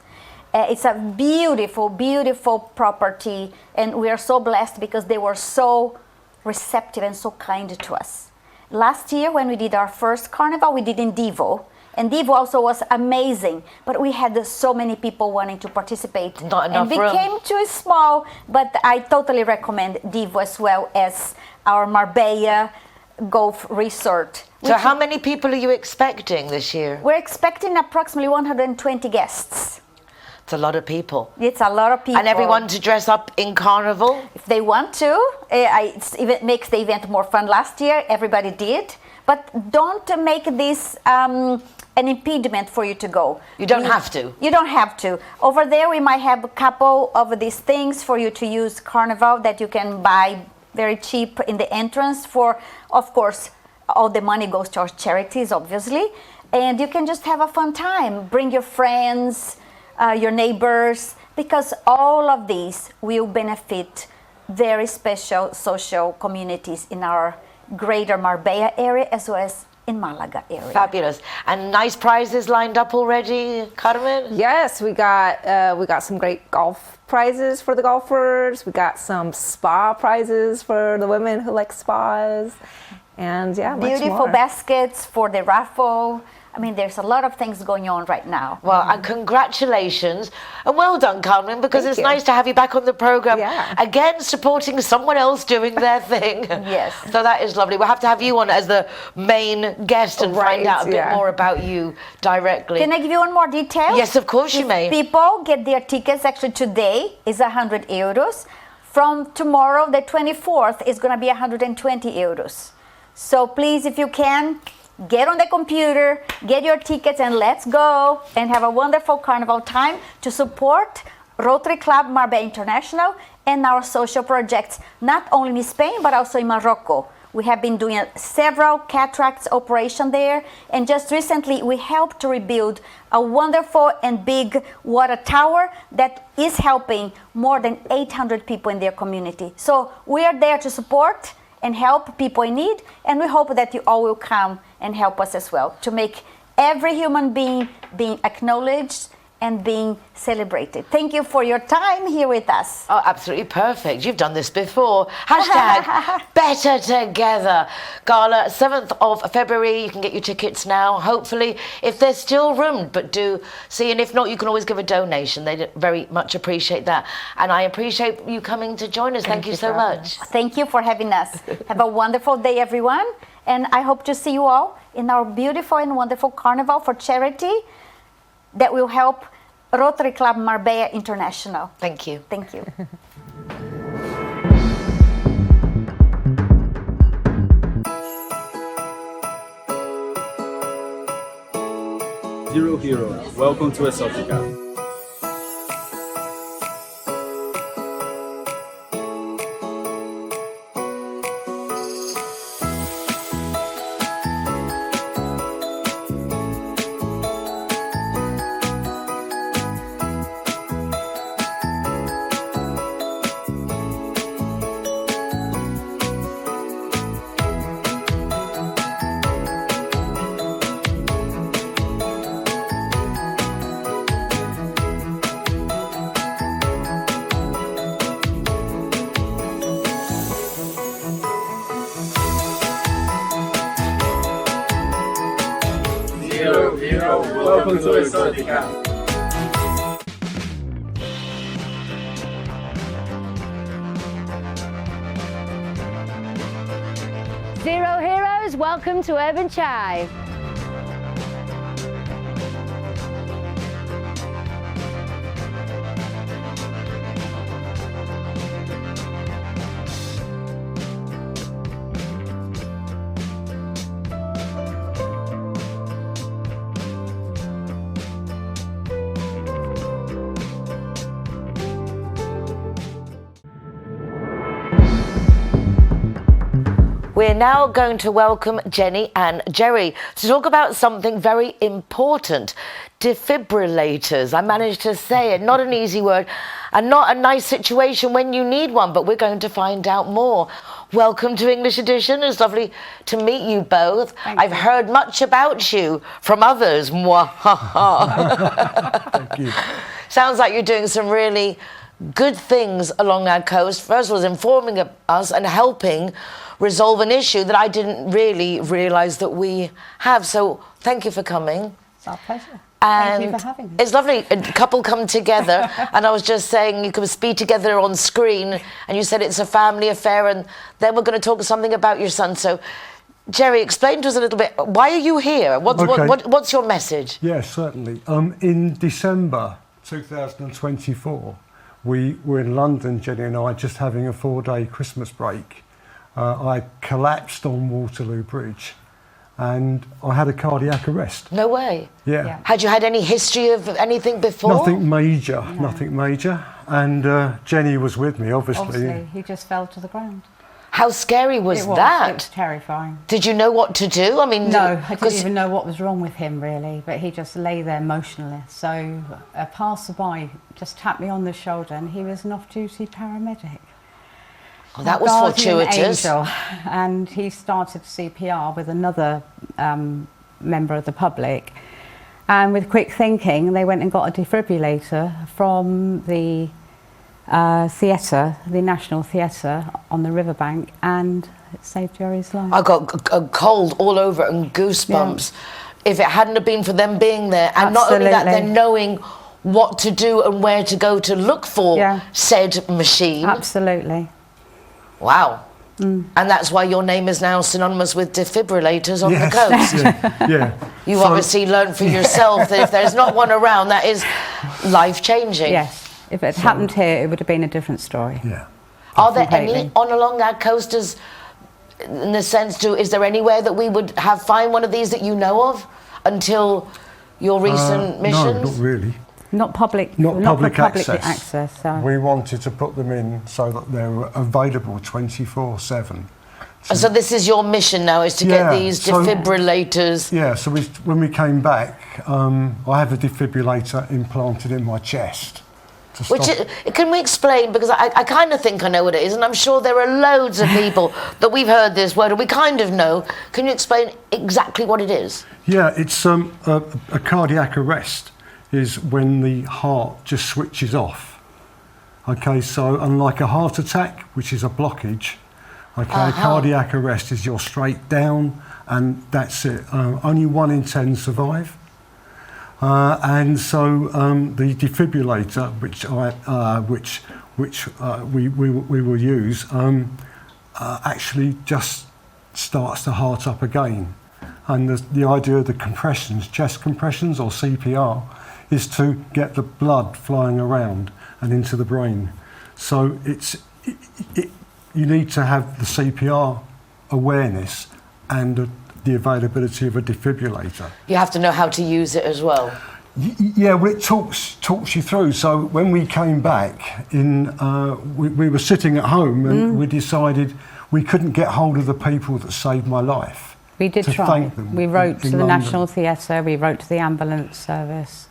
S20: It's a beautiful, beautiful property, and we are so blessed because they were so receptive and so kind to us. Last year, when we did our first carnival, we did in Divo, and Divo also was amazing, but we had so many people wanting to participate.
S1: Not enough room.
S20: And became too small, but I totally recommend Divo as well as our Marbella Golf Resort.
S1: So how many people are you expecting this year?
S20: We're expecting approximately 120 guests.
S1: It's a lot of people.
S20: It's a lot of people.
S1: And everyone to dress up in carnival?
S20: If they want to. It makes the event more fun. Last year, everybody did. But don't make this an impediment for you to go.
S1: You don't have to.
S20: You don't have to. Over there, we might have a couple of these things for you to use carnival that you can buy very cheap in the entrance for, of course, all the money goes to our charities, obviously. And you can just have a fun time. Bring your friends, your neighbors, because all of these will benefit very special social communities in our greater Marbella area as well as in Malaga area.
S1: Fabulous. And nice prizes lined up already, Carmen?
S19: Yes, we got some great golf prizes for the golfers. We got some spa prizes for the women who like spas. And yeah,
S20: beautiful baskets for the raffle. I mean, there's a lot of things going on right now.
S1: Well, and congratulations. And well done, Carmen, because
S20: Thank
S1: it's
S20: you.
S1: nice to have you back on the programme.
S20: Yeah.
S1: Again, supporting someone else doing their thing.
S20: Yes.
S1: So that is lovely. We'll have to have you on as the main guest and find out a bit more about you directly.
S20: Can I give you one more detail?
S1: Yes, of course you may.
S20: People get their tickets, actually today is 100 euros. From tomorrow, the 24th, is going to be 120 euros. So please, if you can, get on the computer, get your tickets, and let's go and have a wonderful carnival time to support Rotary Club Marbella International and our social projects, not only in Spain, but also in Morocco. We have been doing several cataracts operation there, and just recently we helped to rebuild a wonderful and big water tower that is helping more than 800 people in their community. So we are there to support and help people in need, and we hope that you all will come and help us as well to make every human being acknowledged and being celebrated. Thank you for your time here with us.
S1: Oh, absolutely perfect. You've done this before. Hashtag Better Together. Gala, 7th of February. You can get your tickets now, hopefully, if there's still room. But do see, and if not, you can always give a donation. They very much appreciate that. And I appreciate you coming to join us. Thank you so much.
S20: Thank you for having us. Have a wonderful day, everyone. And I hope to see you all in our beautiful and wonderful carnival for charity that will help Rotary Club Marbella International.
S1: Thank you.
S20: Thank you.
S16: hero, welcome to Exotica. Hero, welcome to Exotica.
S17: Zero heroes, welcome to Urban Chive.
S1: We're now going to welcome Jenny and Jerry to talk about something very important, defibrillators. I managed to say it, not an easy word, and not a nice situation when you need one, but we're going to find out more. Welcome to English Edition. It's lovely to meet you both. I've heard much about you from others.
S21: Thank you.
S1: Sounds like you're doing some really good things along our coast. First of all, informing us and helping resolve an issue that I didn't really realise that we have. So thank you for coming.
S22: It's our pleasure.
S1: And
S22: thank you for having me.
S1: It's lovely. A couple come together, and I was just saying you could be together on screen, and you said it's a family affair, and then we're going to talk something about your son. So, Jerry, explain to us a little bit. Why are you here? What's your message?
S21: Yes, certainly. In December 2024, we were in London, Jenny and I, just having a 4-day Christmas break. I collapsed on Waterloo Bridge and I had a cardiac arrest.
S1: No way.
S21: Yeah.
S1: Had you had any history of anything before?
S21: Nothing major, nothing major. And Jenny was with me, obviously.
S22: Obviously, he just fell to the ground.
S1: How scary was that?
S22: It was terrifying.
S1: Did you know what to do? I mean,
S22: no, I didn't even know what was wrong with him really, but he just lay there motionless. So a passerby just tapped me on the shoulder and he was an off-duty paramedic.
S1: Oh, that was fortuitous.
S22: Angel, and he started CPR with another member of the public. And with quick thinking, they went and got a defibrillator from the theatre, the National Theatre on the riverbank, and it saved Jerry's life.
S1: I got a cold all over and goosebumps. Yeah. If it hadn't have been for them being there, and not only that, they're knowing what to do and where to go to look for said machine.
S22: Absolutely.
S1: Wow. And that's why your name is now synonymous with defibrillators on the coast.
S21: Yeah.
S1: You've obviously learned for yourself that if there's not one around, that is life-changing.
S22: Yes. If it happened here, it would have been a different story.
S21: Yeah.
S1: Are there any along our coasters, in the sense is there anywhere that we would find one of these that you know of until your recent missions?
S21: No, not really.
S22: Not public access. So.
S21: We wanted to put them in so that they were available 24/7.
S1: So this is your mission now, is to get these defibrillators.
S21: Yeah, so when we came back, I have a defibrillator implanted in my chest.
S1: Can we explain, because I kind of think I know what it is, and I'm sure there are loads of people that we've heard this word and we kind of know. Can you explain exactly what it is?
S21: Yeah, it's a cardiac arrest is when the heart just switches off. Okay, so unlike a heart attack, which is a blockage, okay, a cardiac arrest is you're straight down and that's it. Only 1 in 10 survive. And so the defibrillator, which we will use, actually just starts the heart up again. And the idea of the compressions, chest compressions or CPR, is to get the blood flying around and into the brain. So you need to have the CPR awareness and the availability of a defibrillator.
S1: You have to know how to use it as well.
S21: Yeah, well, it talks you through. So when we came back, we were sitting at home and we decided we couldn't get hold of the people that saved my life.
S22: We did
S21: to
S22: try.
S21: Thank them
S22: We wrote to the
S21: London.
S22: National Theatre, we wrote to the ambulance service.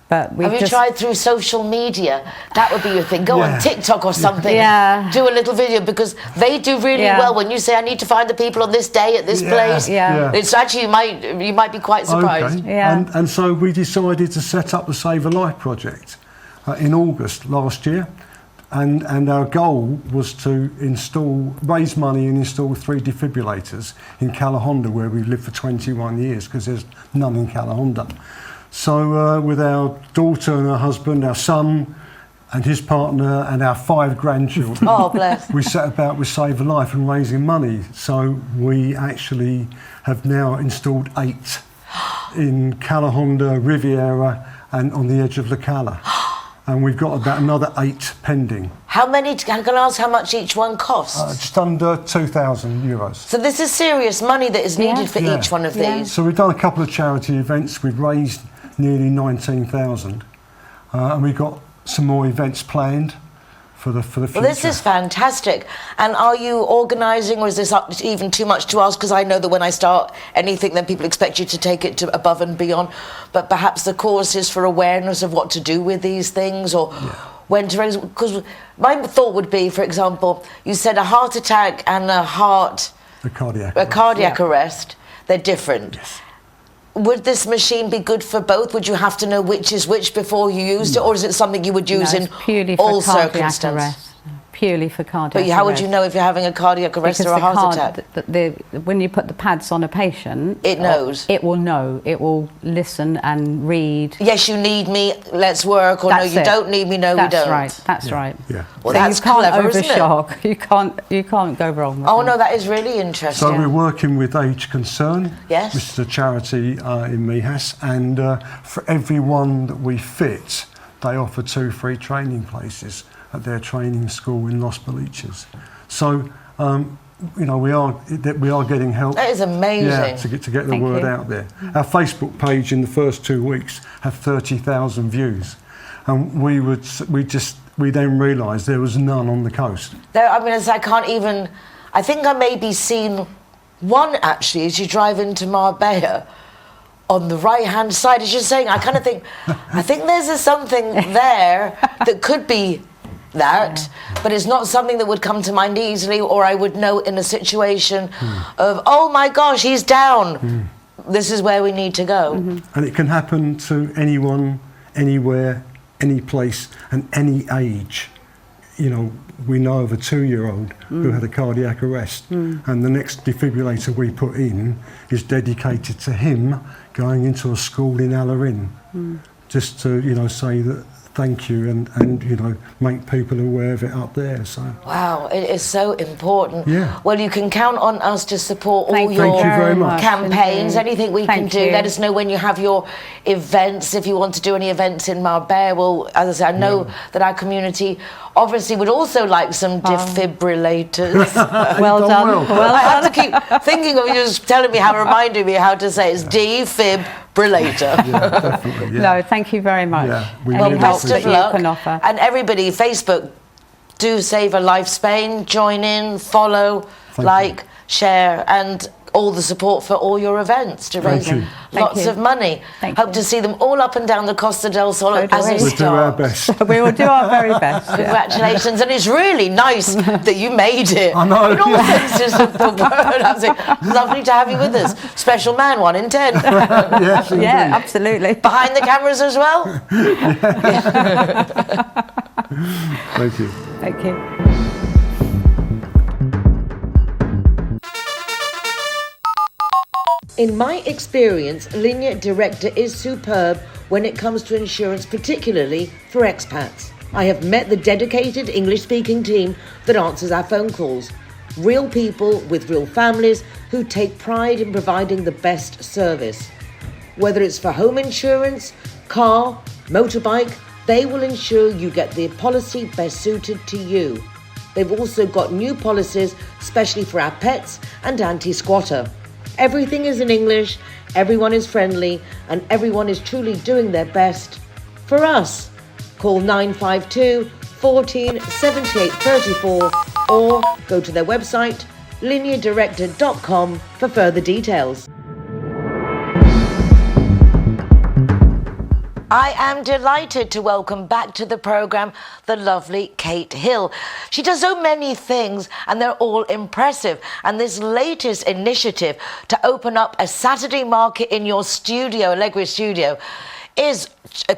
S22: But
S1: have you tried through social media? That would be your thing. Go on TikTok or something.
S22: Yeah.
S1: Do a little video, because they do really well when you say, I need to find the people on this day at this place.
S22: Yeah.
S1: It's actually, you might be quite surprised.
S21: Okay. And so we decided to set up the Save a Life project in August last year. And our goal was to raise money and install 3 defibrillators in Calahonda, where we've lived for 21 years, because there's none in Calahonda. So with our daughter and her husband, our son and his partner and our 5 grandchildren,
S1: oh, bless.
S21: we set about with Save a Life and raising money. So we actually have now installed 8 in Calahonda, Riviera and on the edge of La Cala. And we've got about another 8 pending.
S1: How many, can I ask how much each one costs?
S21: Just under €2,000.
S1: So this is serious money that is needed for each one of these.
S21: So we've done a couple of charity events. We've raised nearly 19,000. And we've got some more events planned for the future.
S1: Well, this is fantastic. And are you organising, or is this even too much to ask? Because I know that when I start anything, then people expect you to take it to above and beyond. But perhaps the course is for awareness of what to do with these things, or when to raise. Because my thought would be, for example, you said a heart attack and a cardiac arrest. They're different.
S21: Yes.
S1: Would this machine be good for both? Would you have to know which is which before you used it, or is it something you would use in all circumstances?
S22: Purely for cardiac arrest.
S1: But how would you know if you're having a cardiac arrest or a heart attack?
S22: When you put the pads on a patient,
S1: it knows.
S22: It will know. It will listen and read.
S1: Yes, you need me. Let's work. Or no, you don't need me. No, we don't.
S22: That's right. That's right.
S21: Yeah.
S1: Well,
S22: so
S1: that's
S22: you can't
S1: clever, isn't it?
S22: overshock. You can't go wrong.
S1: Oh no, that is really interesting.
S21: So we're working with Age Concern,
S1: yes,
S21: which is a charity in Mijas, and for everyone that we fit, they offer 2 free training places at their training school in Los Boliches. So, you know, we are getting help.
S1: That is amazing.
S21: Yeah, to get the word out there. Our Facebook page in the first 2 weeks had 30,000 views, and we then realised there was none on the coast.
S1: I mean, I can't even. I think I maybe seen one actually as you drive into Marbella. On the right-hand side, as you're saying, I kind of think, I think there's something there that could be that, but it's not something that would come to mind easily, or I would know in a situation of, oh my gosh, he's down. This is where we need to go.
S21: And it can happen to anyone, anywhere, any place, and any age. You know, we know of a 2-year-old who had a cardiac arrest, and the next defibrillator we put in is dedicated to him going into a school in Alarin, just to, you know, say that thank you and you know, make people aware of it up there. So
S1: wow, it is so important.
S21: Yeah.
S1: Well, you can count on us to support all
S21: Thank
S1: your
S21: you very much.
S1: campaigns, anything we can do. Let us know when you have your events, if you want to do any events in Marbella. Well, as I said, I know that our community obviously would also like some defibrillators.
S22: Well done. Well
S1: I have to keep thinking of you just telling me reminding me how to say it. It's defibrillator.
S21: Definitely,
S22: No, thank you very much.
S1: Well, best of luck.
S22: Can offer.
S1: And everybody, Facebook, do Save a Life Spain, join in, follow, share, and all the support for all your events to raise lots of money. Hope to see them all up and down the Costa del Sol as a
S21: We'll do our
S1: start.
S21: best.
S22: We will do our very best.
S1: Congratulations, and it's really nice that you made it.
S21: I know.
S1: In all senses of the word. Lovely to have you with us. Special man, 1 in 10.
S21: Yes, indeed.
S22: Yeah, absolutely.
S1: Behind the cameras as well.
S21: Thank you.
S22: Thank you.
S1: In my experience, Linear Director is superb when it comes to insurance, particularly for expats. I have met the dedicated English-speaking team that answers our phone calls. Real people with real families who take pride in providing the best service. Whether it's for home insurance, car, motorbike, they will ensure you get the policy best suited to you. They've also got new policies, especially for our pets and anti-squatter. Everything is in English, everyone is friendly, and everyone is truly doing their best for us. Call 952 14 78 34 or go to their website lineadirector.com for further details. I am delighted to welcome back to the programme the lovely Kate Hill. She does so many things and they're all impressive. And this latest initiative to open up a Saturday market in your studio, Allegri Studio, is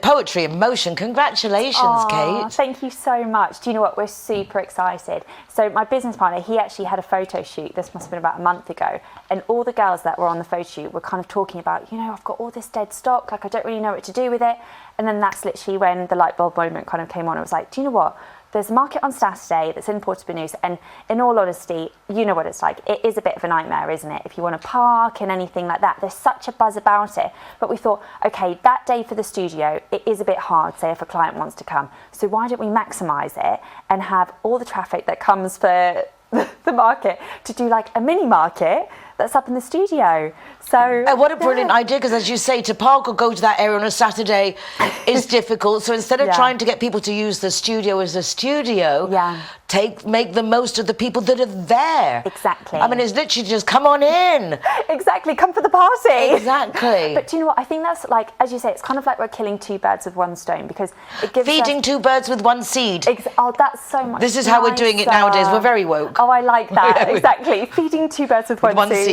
S1: poetry in motion. Congratulations, Kate.
S3: Thank you so much. Do you know what? We're super excited. So my business partner, he actually had a photo shoot. This must have been about a month ago. And all the girls that were on the photo shoot were kind of talking about, you know, I've got all this dead stock. Like, I don't really know what to do with it. And then that's literally when the light bulb moment kind of came on. It was like, do you know what? There's a market on Saturday that's in Portobello, and in all honesty, you know what it's like. It is a bit of a nightmare, isn't it? If you want to park and anything like that, there's such a buzz about it. But we thought, okay, that day for the studio, it is a bit hard, say, if a client wants to come. So why don't we maximise it and have all the traffic that comes for the market to do like a mini market that's up in the studio. So
S1: what a brilliant idea, because as you say, to park or go to that area on a Saturday is difficult. So instead of trying to get people to use the studio as a studio, make the most of the people that are there.
S3: Exactly.
S1: I mean, it's literally just come on in.
S3: Exactly, come for the party.
S1: Exactly.
S3: But do you know what? I think that's like, as you say, it's kind of like we're killing two birds with one stone, because it gives
S1: feeding two birds with one seed.
S3: Oh, that's so much.
S1: This is how we're doing it nowadays. We're very woke.
S3: Oh, I like that. Exactly. Feeding two birds with one seed.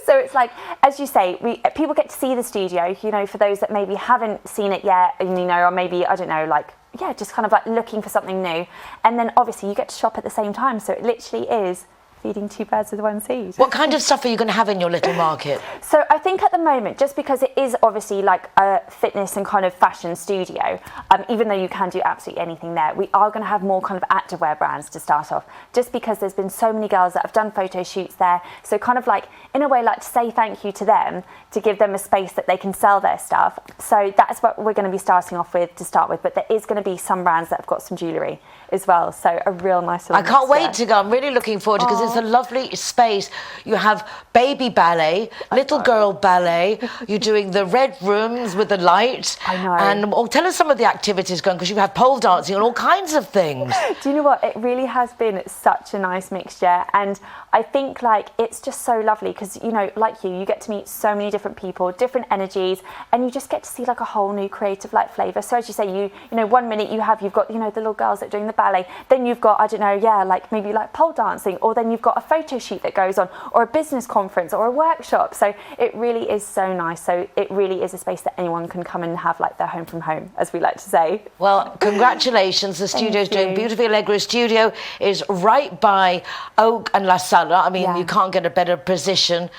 S3: So it's like, as you say, people get to see the studio, you know, for those that maybe haven't seen it yet, and, you know, or maybe, I don't know, like, just kind of like looking for something new. And then obviously you get to shop at the same time. So it literally is feeding two birds with one seed.
S1: What kind of stuff are you going to have in your little market?
S3: So I think at the moment, just because it is obviously like a fitness and kind of fashion studio, even though you can do absolutely anything there, we are going to have more kind of activewear brands to start off, just because there's been so many girls that have done photo shoots there. So kind of like, in a way, like to say thank you to them, to give them a space that they can sell their stuff. So that's what we're going to be starting off with to start with. But there is going to be some brands that have got some jewellery as well. So a real nice little
S1: I can't wait to go. I'm really looking forward to it, because it's a lovely space. You have baby ballet, little girl ballet. You're doing the red rooms with the light.
S3: I know.
S1: And tell us some of the activities going, because you have pole dancing and all kinds of things.
S3: Do you know what? It really has been such a nice mixture. And I think like it's just so lovely because, you know, like you get to meet so many different people, different energies, and you just get to see like a whole new creative like flavour. So as you say, you know, 1 minute you've got, you know, the little girls that are doing the ballet, then you've got, I don't know, like maybe like pole dancing, or then you've got a photo shoot that goes on, or a business conference or a workshop. So it really is so nice. So it really is a space that anyone can come and have like their home from home, as we like to say.
S1: Well, congratulations. The studio's doing beautifully. Allegri Studio is right by Oak and La Sala. I mean, you can't get a better position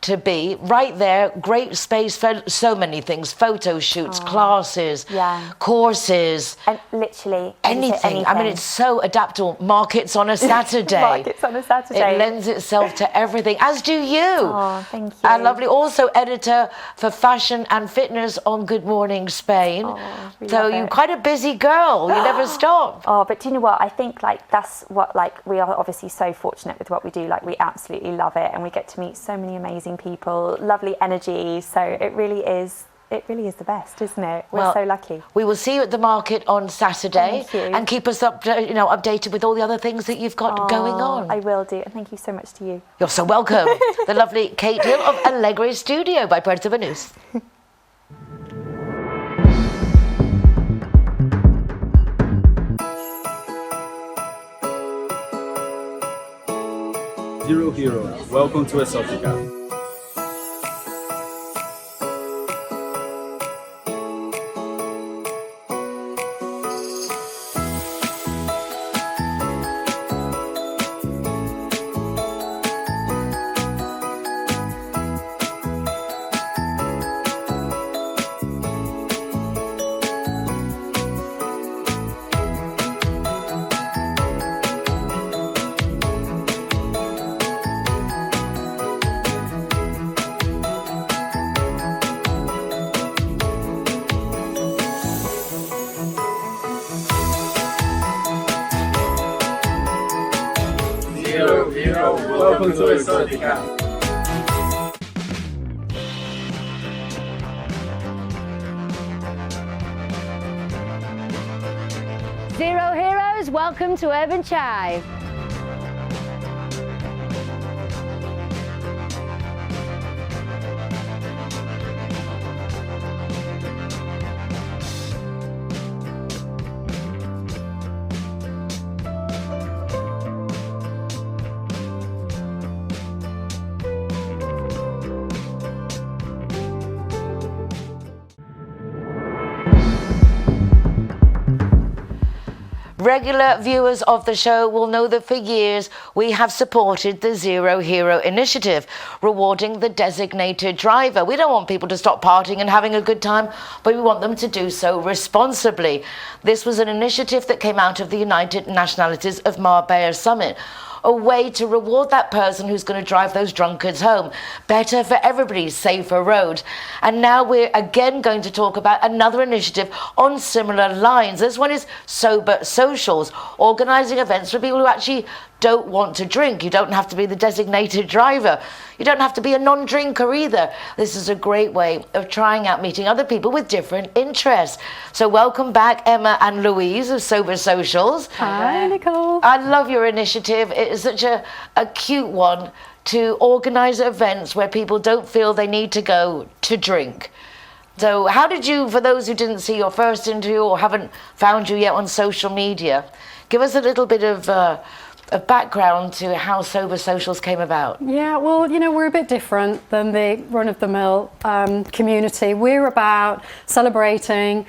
S1: to be right there. Great space for so many things: photo shoots, classes, courses,
S3: and literally
S1: anything. I mean, it's so adaptable. Markets on a Saturday.
S3: Markets on a Saturday.
S1: It lends itself to everything, as do you.
S3: Oh, thank you.
S1: And lovely. Also editor for fashion and fitness on Good Morning Spain. So you're quite a busy girl. You never stop.
S3: Oh, but do you know what? I think like that's what, like, we are obviously so fortunate with what we do. Like, we absolutely love it, and we get to meet so many amazing people, lovely energy. So it really is the best, isn't it? We're so lucky.
S1: We will see you at the market on Saturday.
S3: Thank you.
S1: And keep us updated with all the other things that you've got going on.
S3: I will do, and thank you so much to you.
S1: You're so welcome. The lovely Kate Hill of Allegri Studio by Puerto Banús.
S16: Hero, welcome to Exotica. Hero, welcome to Exotica.
S17: welcome to Urban Chive.
S1: Regular viewers of the show will know that for years we have supported the Zero Hero initiative, rewarding the designated driver. We don't want people to stop partying and having a good time, but we want them to do so responsibly. This was an initiative that came out of the United Nationalities of Marbella Summit, a way to reward that person who's going to drive those drunkards home. Better for everybody, safer road. And now we're again going to talk about another initiative on similar lines. This one is Sober Socials, organising events for people who actually don't want to drink. You don't have to be the designated driver. You don't have to be a non-drinker either. This is a great way of trying out meeting other people with different interests. So welcome back, Emma and Louise of Sober Socials.
S4: Hi, Nicole.
S1: I love your initiative. It is such a cute one to organise events where people don't feel they need to go to drink. So how did you, for those who didn't see your first interview or haven't found you yet on social media, give us a little bit of background to how Sober Socials came about?
S4: Yeah, well, you know, we're a bit different than the run-of-the-mill community. We're about celebrating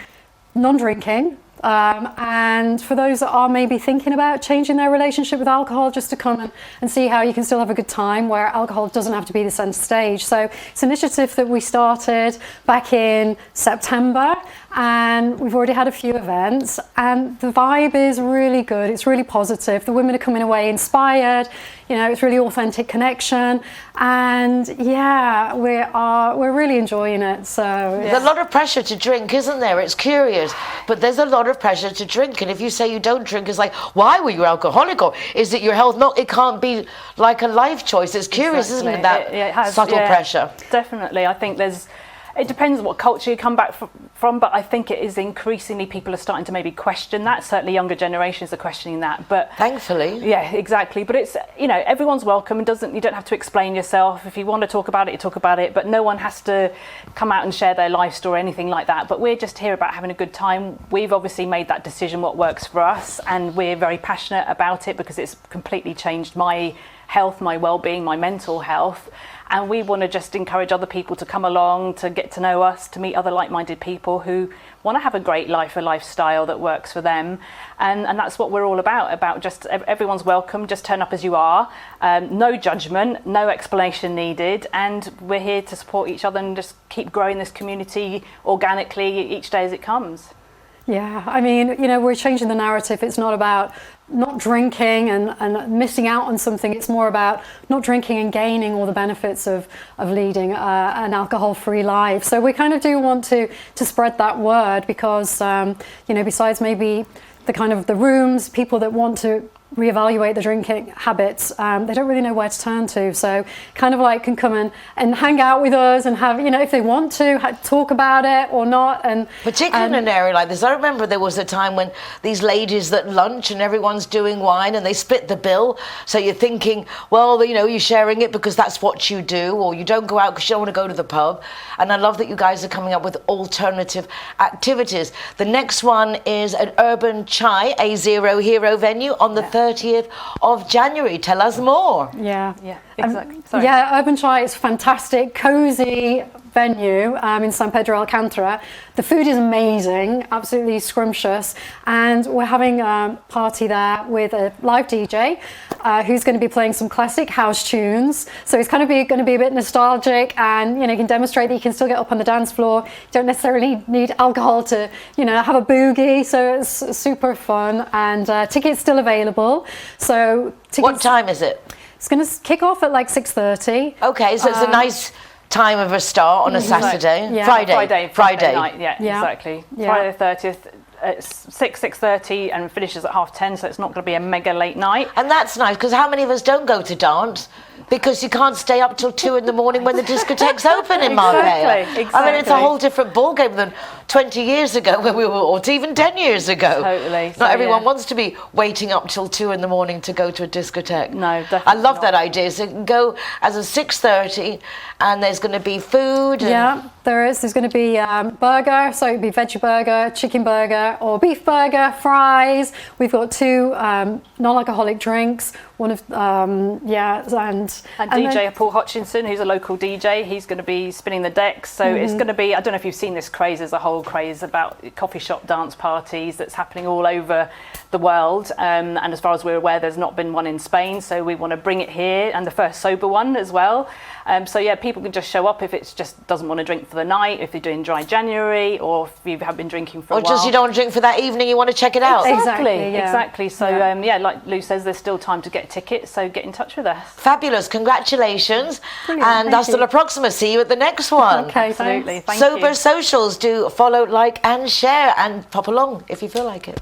S4: non-drinking, and for those that are maybe thinking about changing their relationship with alcohol, just to come and see how you can still have a good time where alcohol doesn't have to be the centre stage. So it's an initiative that we started back in September, and we've already had a few events, and the vibe is really good. It's really positive. The women are coming away inspired. You know, it's really authentic connection, and yeah, we're really enjoying it. So
S1: there's a lot of pressure to drink, isn't there? It's curious, but there's a lot of pressure to drink, and if you say you don't drink, it's like, why were you alcoholic, or is it your health? No, it can't be like a life choice. It's curious, isn't it, that
S5: it has,
S1: subtle pressure?
S5: Definitely. I think it depends on what culture you come back from, but I think it is increasingly people are starting to maybe question that. Certainly younger generations are questioning that. But
S1: thankfully.
S5: Yeah, exactly. But it's, you know, everyone's welcome. You don't have to explain yourself. If you want to talk about it, you talk about it. But no one has to come out and share their life story or anything like that. But we're just here about having a good time. We've obviously made that decision what works for us, and we're very passionate about it because it's completely changed my health, my well-being, my mental health. And we want to just encourage other people to come along, to get to know us, to meet other like-minded people who want to have a great life, a lifestyle that works for them. And that's what we're all about just everyone's welcome, just turn up as you are. No judgment, no explanation needed. And we're here to support each other and just keep growing this community organically each day as it comes.
S4: Yeah, I mean, you know, we're changing the narrative. It's not about not drinking and missing out on something. It's more about not drinking and gaining all the benefits of leading an alcohol-free life. So we kind of do want to spread that word because, you know, besides maybe the kind of the rooms, people that want to reevaluate the drinking habits, they don't really know where to turn to, so kind of like can come and hang out with us and have, you know, if they want to talk about it or not. And
S1: particularly in an area like this, I remember there was a time when these ladies at lunch and everyone's doing wine and they split the bill, so you're thinking, well, you know, you're sharing it because that's what you do, or you don't go out because you don't want to go to the pub. And I love that you guys are coming up with alternative activities. The next one is an Urban Chai, a Zero Hero venue on the 30th of January. Tell us more.
S4: Yeah,
S5: exactly.
S4: Yeah, Urban Chai is fantastic, cozy venue in San Pedro, Alcantara. The food is amazing, absolutely scrumptious, and we're having a party there with a live DJ who's going to be playing some classic house tunes. So it's kind of going to be a bit nostalgic, and you know, you can demonstrate that you can still get up on the dance floor. You don't necessarily need alcohol to, you know, have a boogie. So it's super fun, and tickets still available. So
S1: what time is it?
S4: It's going to kick off at like 6:30.
S1: Okay, so it's a nice time of a start on a Saturday.
S4: Yeah.
S5: Friday night. Yeah,
S4: Yeah.
S5: exactly.
S4: Yeah.
S5: Friday the 30th. It's 6:30 and finishes at 10:30, so it's not going to be a mega late night.
S1: And that's nice, because how many of us don't go to dance because you can't stay up till 2 in the morning when the discotheque's open in Marbella?
S5: Exactly.
S1: I mean, it's a whole different ballgame than 20 years ago when we were, or even 10 years ago.
S5: Totally.
S1: Not
S5: So,
S1: everyone
S5: yeah.
S1: wants to be waiting up till 2 in the morning to go to a discotheque.
S5: No, definitely
S1: I love
S5: not.
S1: that idea. So you can go as a 6:30 and there's going to be food. And
S4: Yeah, there is. There's going to be burger, so it'd be veggie burger, chicken burger, or beef burger, fries. We've got 2 non-alcoholic drinks. One of
S5: And DJ
S4: then-
S5: Paul Hutchinson, who's a local DJ, he's going to be spinning the decks. So it's going to be, I don't know if you've seen this craze, there's a whole craze about coffee shop dance parties that's happening all over the world. And as far as we're aware, there's not been one in Spain. So we want to bring it here, and the first sober one as well. So yeah, people can just show up if it's just doesn't want to drink for the night, if they're doing dry January, or if you have been drinking for a
S1: or
S5: while.
S1: just you don't want to drink for that evening, you want to check it out.
S5: Exactly. So yeah, like Lou says, there's still time to get tickets, so get in touch with us.
S1: Fabulous, congratulations.
S5: Brilliant,
S1: And
S5: thank
S1: hasta
S5: you.
S1: la próxima. See you at the next one.
S5: Okay, absolutely. Thank
S1: Sober
S5: you.
S1: Socials, do follow, like and share and pop along if you feel like it.